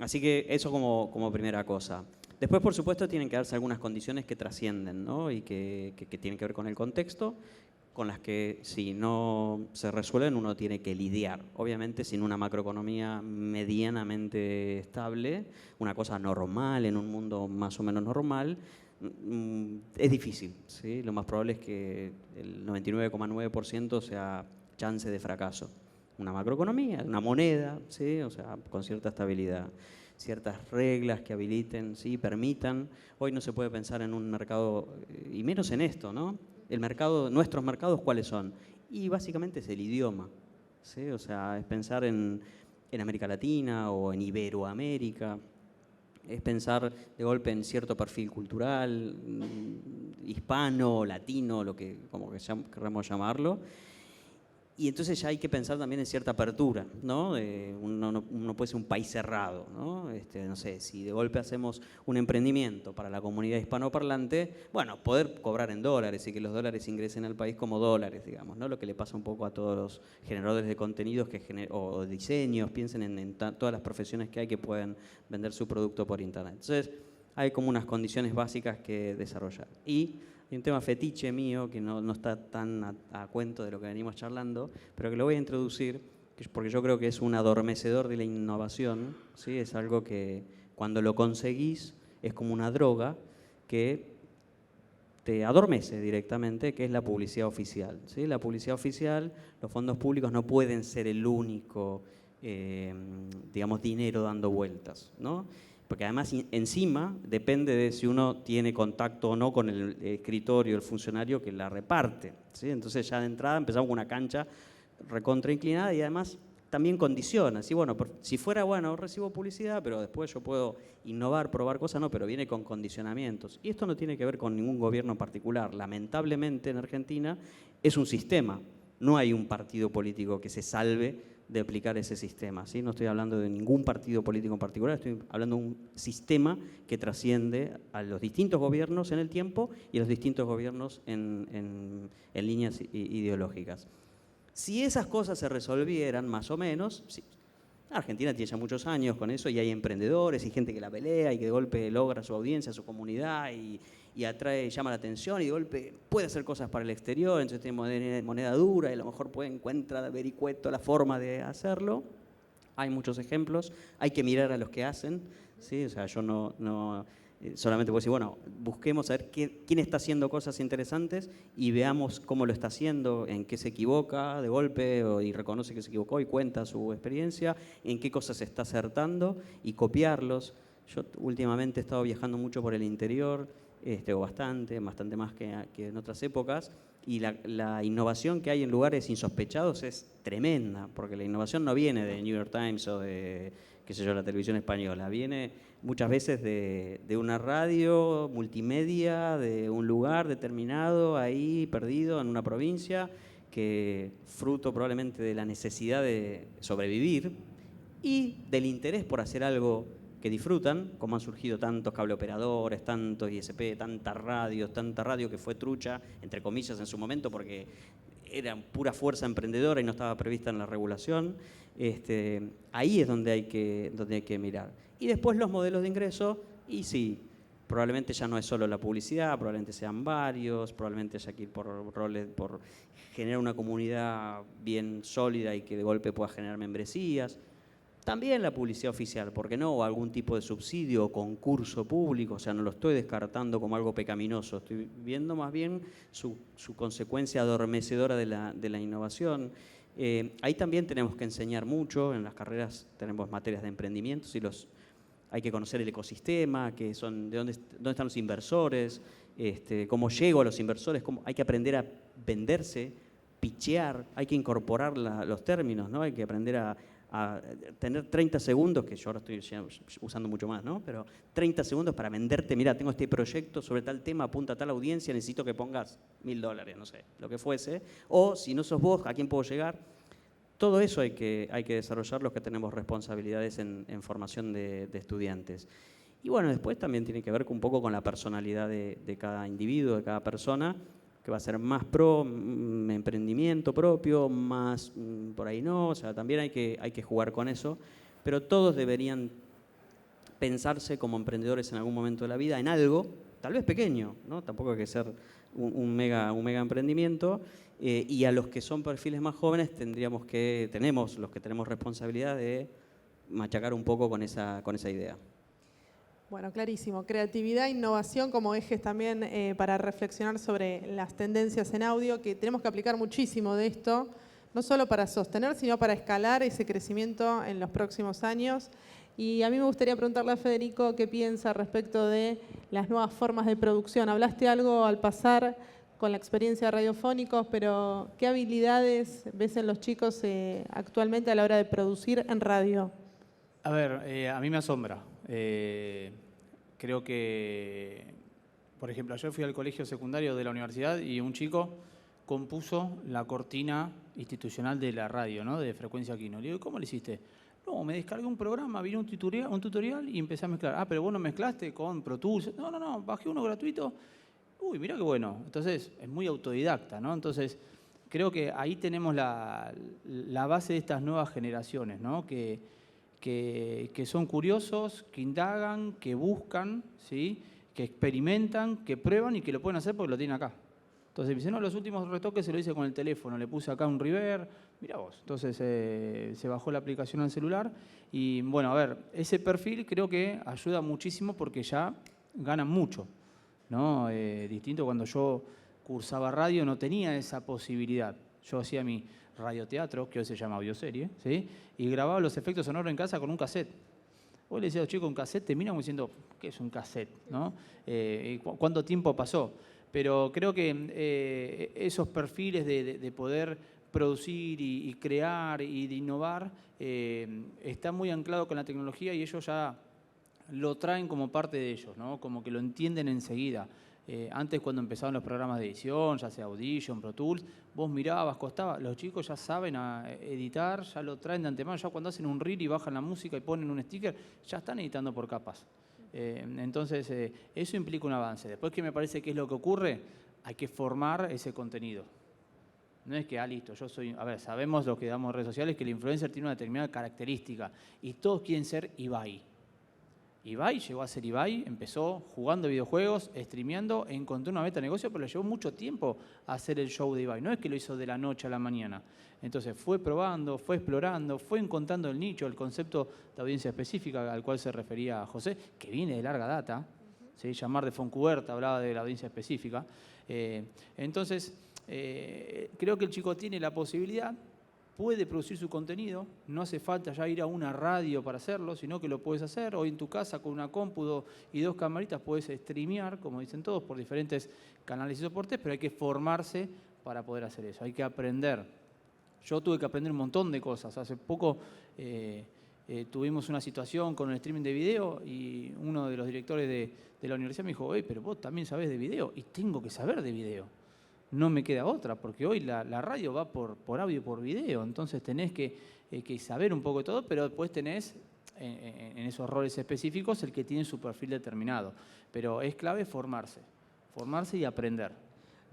Así que eso como primera cosa. Después, por supuesto, tienen que darse algunas condiciones que trascienden, ¿no? Y que tienen que ver con el contexto, con las que si no se resuelven uno tiene que lidiar. Obviamente sin una macroeconomía medianamente estable, una cosa normal en un mundo más o menos normal, es difícil, ¿sí? Lo más probable es que el 99,9% sea chance de fracaso. Una macroeconomía, una moneda, ¿sí? O sea, con cierta estabilidad. Ciertas reglas que habiliten, ¿sí? Permitan. Hoy no se puede pensar en un mercado, y menos en esto, ¿no? Nuestros mercados, ¿cuáles son? Y básicamente es el idioma, ¿sí? O sea, es pensar en América Latina o en Iberoamérica, es pensar de golpe en cierto perfil cultural, hispano, latino, como que queramos llamarlo. Y entonces ya hay que pensar también en cierta apertura, ¿no? Uno puede ser un país cerrado, ¿no? No sé, si de golpe hacemos un emprendimiento para la comunidad hispanoparlante, bueno, poder cobrar en dólares y que los dólares ingresen al país como dólares, digamos, ¿no? Lo que le pasa un poco a todos los generadores de contenidos o diseños, piensen en todas las profesiones que hay que pueden vender su producto por internet. Entonces, hay como unas condiciones básicas que desarrollar. Y hay un tema fetiche mío que no está tan a cuento de lo que venimos charlando, pero que lo voy a introducir porque yo creo que es un adormecedor de la innovación, ¿sí? Es algo que cuando lo conseguís es como una droga que te adormece directamente, que es la publicidad oficial, ¿sí? La publicidad oficial, los fondos públicos no pueden ser el único, digamos, dinero dando vueltas, ¿no? Porque además encima depende de si uno tiene contacto o no con el escritorio, el funcionario que la reparte, ¿sí? Entonces ya de entrada empezamos con una cancha recontra inclinada y además también condiciona. ¿Sí? Bueno, si fuera bueno, recibo publicidad, pero después yo puedo innovar, probar cosas, no, pero viene con condicionamientos. Y esto no tiene que ver con ningún gobierno en particular. Lamentablemente en Argentina es un sistema, no hay un partido político que se salve de aplicar ese sistema, ¿sí? No estoy hablando de ningún partido político en particular, estoy hablando de un sistema que trasciende a los distintos gobiernos en el tiempo y a los distintos gobiernos en líneas ideológicas. Si esas cosas se resolvieran más o menos, sí, Argentina tiene ya muchos años con eso y hay emprendedores y gente que la pelea y que de golpe logra su audiencia, su comunidad y atrae, llama la atención y de golpe puede hacer cosas para el exterior, entonces tiene moneda dura y a lo mejor encuentra de vericueto la forma de hacerlo. Hay muchos ejemplos, hay que mirar a los que hacen, ¿sí? O sea, yo no solamente puedo decir, bueno, busquemos a ver quién está haciendo cosas interesantes y veamos cómo lo está haciendo, en qué se equivoca de golpe y reconoce que se equivocó y cuenta su experiencia, en qué cosas se está acertando y copiarlos. Yo últimamente he estado viajando mucho por el interior, o bastante más que en otras épocas, y la innovación que hay en lugares insospechados es tremenda, porque la innovación no viene de New York Times o de, qué sé yo, la televisión española, viene muchas veces de una radio multimedia, de un lugar determinado, ahí perdido en una provincia, que fruto probablemente de la necesidad de sobrevivir y del interés por hacer algo que disfrutan, como han surgido tantos cableoperadores, tantos ISP, tanta radio que fue trucha, entre comillas, en su momento, porque era pura fuerza emprendedora y no estaba prevista en la regulación. Ahí es donde hay que mirar. Y después los modelos de ingreso, y sí, probablemente ya no es solo la publicidad, probablemente sean varios, probablemente haya que ir por roles, por generar una comunidad bien sólida y que de golpe pueda generar membresías. También la publicidad oficial, ¿por qué no? O algún tipo de subsidio o concurso público, o sea, no lo estoy descartando como algo pecaminoso, estoy viendo más bien su consecuencia adormecedora de la innovación. Ahí también tenemos que enseñar mucho, en las carreras tenemos materias de emprendimientos y hay que conocer el ecosistema, de dónde están los inversores, cómo llego a los inversores, hay que aprender a venderse, pitchear, hay que incorporar los términos, ¿no? Hay que aprender a tener 30 segundos, que yo ahora estoy usando mucho más, ¿no? Pero 30 segundos para venderte, mira, tengo este proyecto sobre tal tema, apunta a tal audiencia, necesito que pongas $1000, no sé, lo que fuese. O si no sos vos, ¿a quién puedo llegar? Todo eso hay que desarrollar los que tenemos responsabilidades en formación de estudiantes. Y bueno, después también tiene que ver un poco con la personalidad de cada individuo, de cada persona, que va a ser más pro emprendimiento propio, más por ahí no, o sea, también hay que jugar con eso, pero todos deberían pensarse como emprendedores en algún momento de la vida en algo, tal vez pequeño, ¿no? Tampoco hay que ser un mega emprendimiento, y a los que son perfiles más jóvenes tenemos los que tenemos responsabilidad de machacar un poco con esa idea. Bueno, clarísimo. Creatividad e innovación como ejes también para reflexionar sobre las tendencias en audio, que tenemos que aplicar muchísimo de esto, no solo para sostener, sino para escalar ese crecimiento en los próximos años. Y a mí me gustaría preguntarle a Federico qué piensa respecto de las nuevas formas de producción. Hablaste algo al pasar con la experiencia de radiofónicos, pero ¿qué habilidades ves en los chicos actualmente a la hora de producir en radio? A ver, a mí me asombra. Creo que, por ejemplo, ayer fui al colegio secundario de la universidad y un chico compuso la cortina institucional de la radio, ¿no? De Frecuencia Quino. Le digo, ¿cómo lo hiciste? No, me descargué un programa, vi un tutorial y empecé a mezclar. Ah, pero vos no mezclaste con Pro Tools. No, bajé uno gratuito. Uy, mirá qué bueno. Entonces, es muy autodidacta, ¿no? Entonces, creo que ahí tenemos la base de estas nuevas generaciones, ¿no? Que son curiosos, que indagan, que buscan, ¿sí? Que experimentan, que prueban y que lo pueden hacer porque lo tienen acá. Entonces, me dicen, no, los últimos retoques se lo hice con el teléfono, le puse acá un reverb, mirá vos. Entonces, se bajó la aplicación al celular y, bueno, a ver, ese perfil creo que ayuda muchísimo porque ya ganan mucho, ¿no? Distinto cuando yo cursaba radio no tenía esa posibilidad. Yo hacía mi radioteatro, que hoy se llama audioserie, ¿sí? Y grababa los efectos sonoros en casa con un cassette. Hoy le decía a los chicos, un cassette, terminan diciendo, ¿qué es un cassette? ¿No? ¿Cuánto tiempo pasó? Pero creo que esos perfiles de poder producir y crear y de innovar están muy anclados con la tecnología y ellos ya lo traen como parte de ellos, ¿no? Como que lo entienden enseguida. Antes cuando empezaban los programas de edición, ya sea Audition, Pro Tools, vos mirabas, costaba, los chicos ya saben editar, ya lo traen de antemano, ya cuando hacen un reel y bajan la música y ponen un sticker, ya están editando por capas. Entonces, eso implica un avance. Después, ¿qué me parece que es lo que ocurre? Hay que formar ese contenido. No es que, listo, yo soy... A ver, sabemos lo que damos en redes sociales, que el influencer tiene una determinada característica y todos quieren ser Ibai. Ibai llegó a ser Ibai, empezó jugando videojuegos, streameando, encontró una meta de negocio, pero le llevó mucho tiempo a hacer el show de Ibai. No es que lo hizo de la noche a la mañana. Entonces fue probando, fue explorando, fue encontrando el nicho, el concepto de audiencia específica al cual se refería José, que viene de larga data, ¿sí? Llamar de Foncuberta, hablaba de la audiencia específica. Entonces, creo que el chico tiene la posibilidad, puede producir su contenido, no hace falta ya ir a una radio para hacerlo, sino que lo puedes hacer. Hoy en tu casa con una cómputo y 2 camaritas puedes streamear, como dicen todos, por diferentes canales y soportes, pero hay que formarse para poder hacer eso, hay que aprender. Yo tuve que aprender un montón de cosas. Hace poco tuvimos una situación con el streaming de video y uno de los directores de la universidad me dijo, oye, pero vos también sabés de video, y tengo que saber de video. No me queda otra, porque hoy la radio va por audio y por video, entonces tenés que saber un poco de todo, pero después tenés en esos roles específicos el que tiene su perfil determinado. Pero es clave formarse y aprender.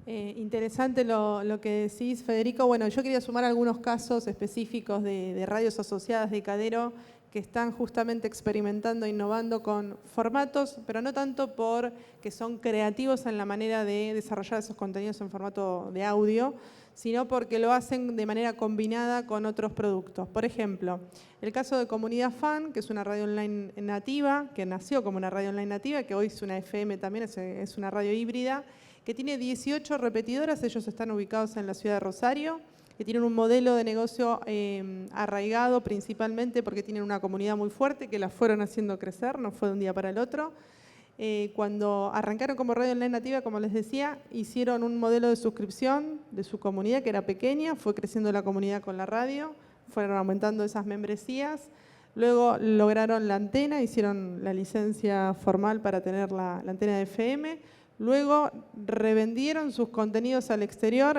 Interesante lo que decís, Federico. Bueno, yo quería sumar algunos casos específicos de radios asociadas de Cadero que están justamente experimentando, innovando con formatos, pero no tanto porque son creativos en la manera de desarrollar esos contenidos en formato de audio, sino porque lo hacen de manera combinada con otros productos. Por ejemplo, el caso de Comunidad Fan, que es una radio online nativa, que nació como una radio online nativa, que hoy es una FM también, es una radio híbrida, que tiene 18 repetidoras, ellos están ubicados en la ciudad de Rosario, que tienen un modelo de negocio arraigado principalmente porque tienen una comunidad muy fuerte que la fueron haciendo crecer, no fue de un día para el otro. Cuando arrancaron como radio online nativa, como les decía, hicieron un modelo de suscripción de su comunidad que era pequeña, fue creciendo la comunidad con la radio, fueron aumentando esas membresías, luego lograron la antena, hicieron la licencia formal para tener la antena de FM. Luego revendieron sus contenidos al exterior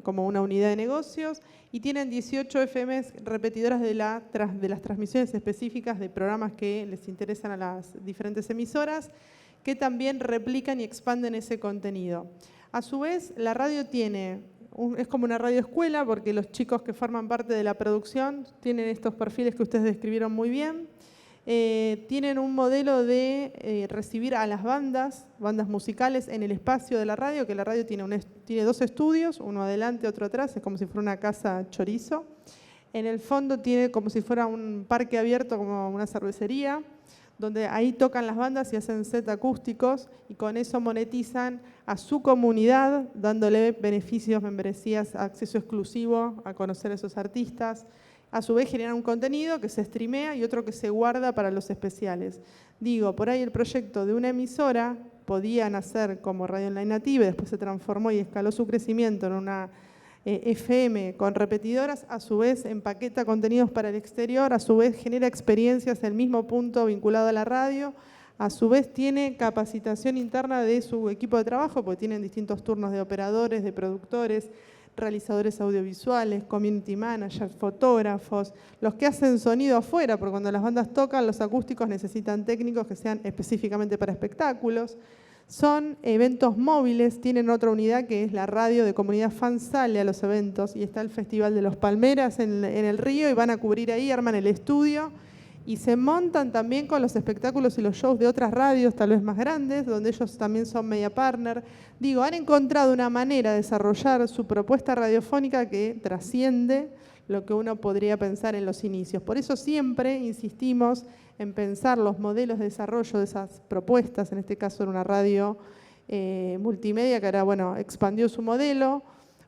como una unidad de negocios y tienen 18 FMs repetidoras de las transmisiones específicas de programas que les interesan a las diferentes emisoras, que también replican y expanden ese contenido. A su vez, la radio es como una radio escuela porque los chicos que forman parte de la producción tienen estos perfiles que ustedes describieron muy bien. Tienen un modelo de recibir a las bandas musicales en el espacio de la radio, que la radio tiene 2 estudios, uno adelante, otro atrás, es como si fuera una casa chorizo. En el fondo tiene como si fuera un parque abierto, como una cervecería, donde ahí tocan las bandas y hacen set acústicos y con eso monetizan a su comunidad, dándole beneficios, membresías, acceso exclusivo a conocer a esos artistas. A su vez generan un contenido que se streamea y otro que se guarda para los especiales. Digo, por ahí el proyecto de una emisora podía nacer como radio online nativa, después se transformó y escaló su crecimiento en una FM con repetidoras, a su vez empaqueta contenidos para el exterior, a su vez genera experiencias en el mismo punto vinculado a la radio, a su vez tiene capacitación interna de su equipo de trabajo, porque tienen distintos turnos de operadores, de productores, realizadores audiovisuales, community managers, fotógrafos, los que hacen sonido afuera, porque cuando las bandas tocan, los acústicos necesitan técnicos que sean específicamente para espectáculos. Son eventos móviles, tienen otra unidad que es la radio de Comunidad Fan, sale a los eventos y está el Festival de los Palmeras en el Río y van a cubrir ahí, arman el estudio y se montan también con los espectáculos y los shows de otras radios, tal vez más grandes, donde ellos también son media partner. Digo, han encontrado una manera de desarrollar su propuesta radiofónica que trasciende lo que uno podría pensar en los inicios. Por eso siempre insistimos en pensar los modelos de desarrollo de esas propuestas, en este caso era una radio multimedia que ahora, bueno, expandió su modelo,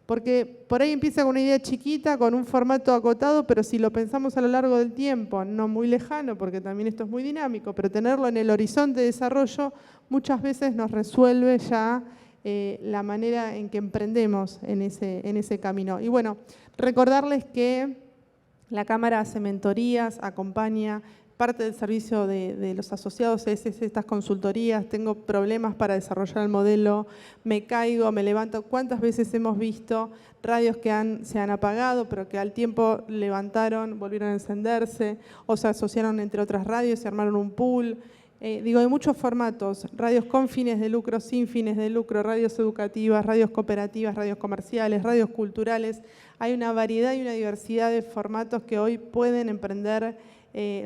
porque por ahí empieza con una idea chiquita, con un formato acotado, pero si lo pensamos a lo largo del tiempo, no muy lejano, porque también esto es muy dinámico, pero tenerlo en el horizonte de desarrollo muchas veces nos resuelve ya la manera en que emprendemos en ese camino. Y bueno, recordarles que la Cámara hace mentorías, acompaña, parte del servicio de los asociados es estas consultorías, tengo problemas para desarrollar el modelo, me caigo, me levanto. ¿Cuántas veces hemos visto radios que se han apagado, pero que al tiempo levantaron, volvieron a encenderse, o se asociaron entre otras radios y armaron un pool? Digo, hay muchos formatos, radios con fines de lucro, sin fines de lucro, radios educativas, radios cooperativas, radios comerciales, radios culturales. Hay una variedad y una diversidad de formatos que hoy pueden emprender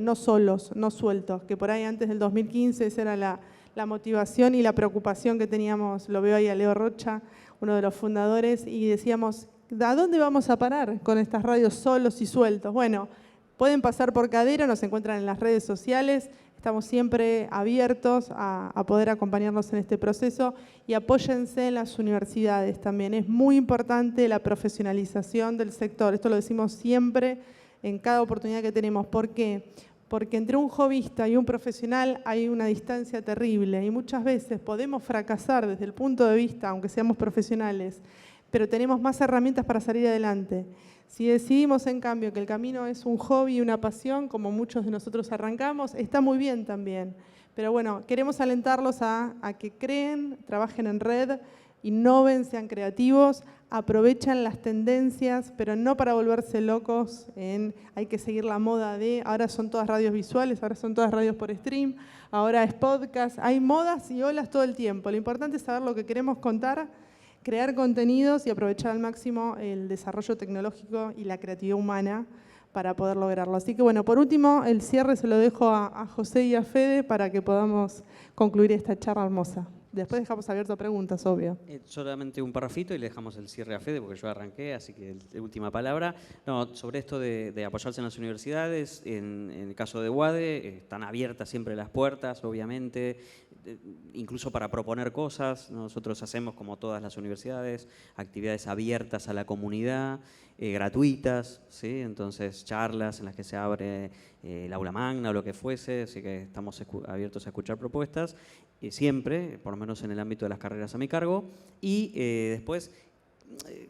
no solos, no sueltos, que por ahí antes del 2015 esa era la motivación y la preocupación que teníamos. Lo veo ahí a Leo Rocha, uno de los fundadores, y decíamos, ¿a dónde vamos a parar con estas radios solos y sueltos? Bueno, Pueden pasar por Cadero, nos encuentran en las redes sociales. Estamos siempre abiertos a poder acompañarnos en este proceso y apóyense en las universidades también. Es muy importante la profesionalización del sector. Esto lo decimos siempre en cada oportunidad que tenemos. ¿Por qué? Porque entre un hobbyista y un profesional hay una distancia terrible y muchas veces podemos fracasar desde el punto de vista, aunque seamos profesionales, pero tenemos más herramientas para salir adelante. Si decidimos, en cambio, que el camino es un hobby y una pasión, como muchos de nosotros arrancamos, está muy bien también. Pero bueno, queremos alentarlos a que creen, trabajen en red, innoven, sean creativos, aprovechen las tendencias, pero no para volverse locos hay que seguir la moda de ahora son todas radios visuales, ahora son todas radios por stream, ahora es podcast. Hay modas y olas todo el tiempo. Lo importante es saber lo que queremos contar, crear contenidos y aprovechar al máximo el desarrollo tecnológico y la creatividad humana para poder lograrlo. Así que bueno, por último, el cierre se lo dejo a José y a Fede para que podamos concluir esta charla hermosa. Después dejamos abierto a preguntas, obvio. Solamente un parrafito y le dejamos el cierre a Fede, porque yo arranqué, así que la última palabra. No, sobre esto de apoyarse en las universidades, en el caso de UADE, están abiertas siempre las puertas, obviamente, incluso para proponer cosas. Nosotros hacemos, como todas las universidades, actividades abiertas a la comunidad, gratuitas, ¿sí? Entonces charlas en las que se abre el aula magna o lo que fuese, así que estamos abiertos a escuchar propuestas, siempre, por lo menos en el ámbito de las carreras a mi cargo, y después,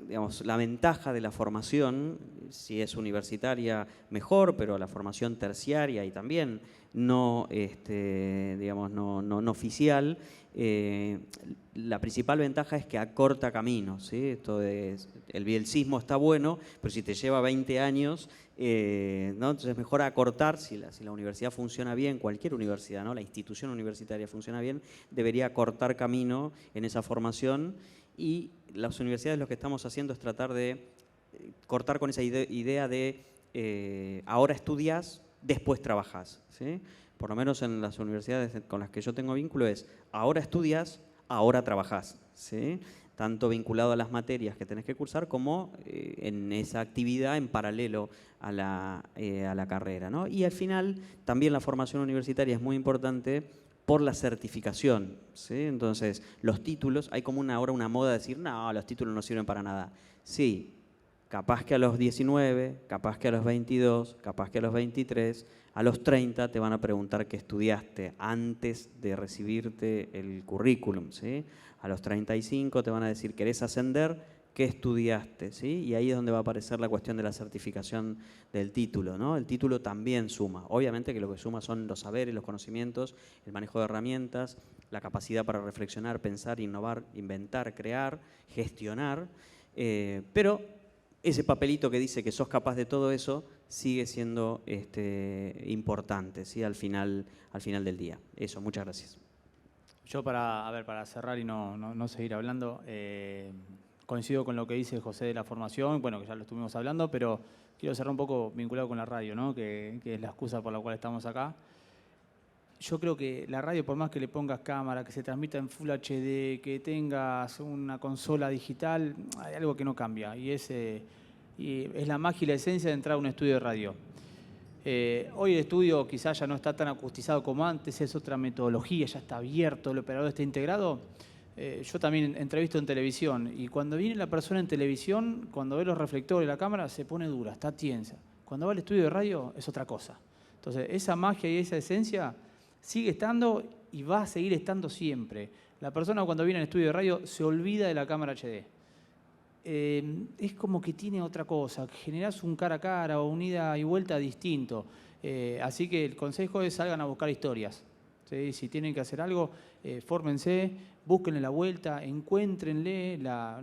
digamos, la ventaja de la formación, si es universitaria mejor, pero la formación terciaria y también no, digamos, no oficial, la principal ventaja es que acorta caminos, ¿sí? Esto el bielcismo está bueno, pero si te lleva 20 años, ¿no? Entonces es mejor acortar. Si la universidad funciona bien, cualquier universidad, ¿no? La institución universitaria funciona bien, debería acortar camino en esa formación, y las universidades lo que estamos haciendo es tratar de cortar con esa idea de ahora estudias, después trabajás, ¿sí? Por lo menos en las universidades con las que yo tengo vínculo es ahora estudias, ahora trabajás, ¿sí? Tanto vinculado a las materias que tenés que cursar como en esa actividad en paralelo a la carrera, ¿no? Y al final también la formación universitaria es muy importante por la certificación, ¿sí? Entonces los títulos, hay como ahora una moda de decir, no, los títulos no sirven para nada. Sí, capaz que a los 19, capaz que a los 22, capaz que a los 23, a los 30 te van a preguntar qué estudiaste antes de recibirte el currículum, ¿sí? A los 35 te van a decir, ¿querés ascender? ¿Qué estudiaste? ¿Sí? Y ahí es donde va a aparecer la cuestión de la certificación del título, ¿no? El título también suma. Obviamente que lo que suma son los saberes, los conocimientos, el manejo de herramientas, la capacidad para reflexionar, pensar, innovar, inventar, crear, gestionar, pero ese papelito que dice que sos capaz de todo eso sigue siendo importante, ¿sí? al final del día. Eso, muchas gracias. Yo para cerrar y no seguir hablando, coincido con lo que dice José de la formación, bueno, que ya lo estuvimos hablando, pero quiero cerrar un poco vinculado con la radio, ¿no? que es la excusa por la cual estamos acá. Yo creo que la radio, por más que le pongas cámara, que se transmita en Full HD, que tengas una consola digital, hay algo que no cambia, y es la magia y la esencia de entrar a un estudio de radio. Hoy el estudio quizás ya no está tan acustizado como antes, es otra metodología, ya está abierto, el operador está integrado. Yo también entrevisto en televisión, y cuando viene la persona en televisión, cuando ve los reflectores de la cámara, se pone dura, está tensa. Cuando va al estudio de radio es otra cosa. Entonces, esa magia y esa esencia sigue estando y va a seguir estando siempre. La persona cuando viene al estudio de radio se olvida de la cámara HD. Es como que tiene otra cosa, generás un cara a cara o un ida y vuelta distinto. Así que el consejo es salgan a buscar historias, ¿sí? Si tienen que hacer algo, fórmense, búsquenle la vuelta, encuéntrenle,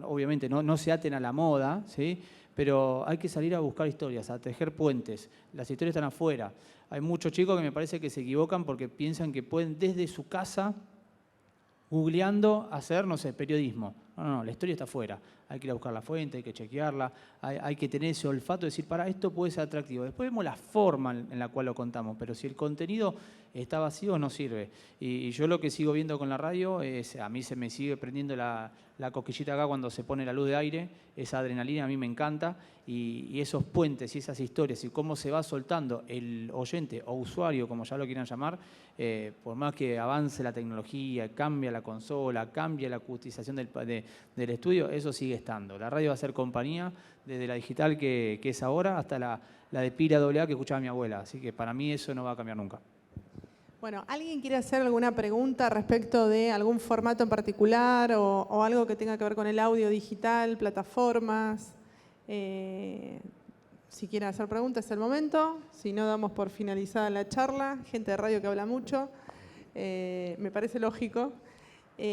obviamente no se aten a la moda, ¿sí? Pero hay que salir a buscar historias, a tejer puentes. Las historias están afuera. Hay muchos chicos que me parece que se equivocan porque piensan que pueden desde su casa, googleando, hacer, no sé, periodismo. No, la historia está afuera. hay que ir a buscar la fuente, hay que chequearla, hay que tener ese olfato de decir, para, esto puede ser atractivo. Después vemos la forma en la cual lo contamos, pero si el contenido está vacío no sirve. Y yo lo que sigo viendo con la radio es, a mí se me sigue prendiendo la cosquillita acá cuando se pone la luz de aire, esa adrenalina a mí me encanta, y esos puentes y esas historias y cómo se va soltando el oyente o usuario, como ya lo quieran llamar, por más que avance la tecnología, cambia la consola, cambia la acustización del estudio, eso sigue estando. La radio va a ser compañía desde la digital que es ahora hasta la de pila AA que escuchaba mi abuela, así que para mí eso no va a cambiar nunca. Bueno, ¿alguien quiere hacer alguna pregunta respecto de algún formato en particular o algo que tenga que ver con el audio digital, plataformas? Si quieren hacer preguntas es el momento, si no damos por finalizada la charla, gente de radio que habla mucho, me parece lógico.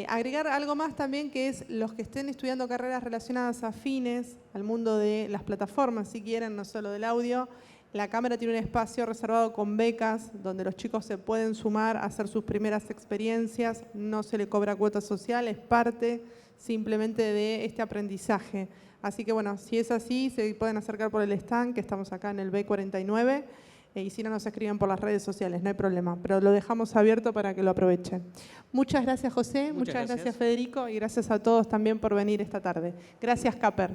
Agregar algo más también, que es los que estén estudiando carreras relacionadas afines al mundo de las plataformas, si quieren, no solo del audio. La Cámara tiene un espacio reservado con becas donde los chicos se pueden sumar a hacer sus primeras experiencias, no se le cobra cuota social, es parte simplemente de este aprendizaje. Así que bueno, si es así, se pueden acercar por el stand, que estamos acá en el B49, y si no, nos escriben por las redes sociales, no hay problema, pero lo dejamos abierto para que lo aprovechen. Muchas gracias, José, muchas gracias, Federico, y gracias a todos también por venir esta tarde. Gracias, Caper.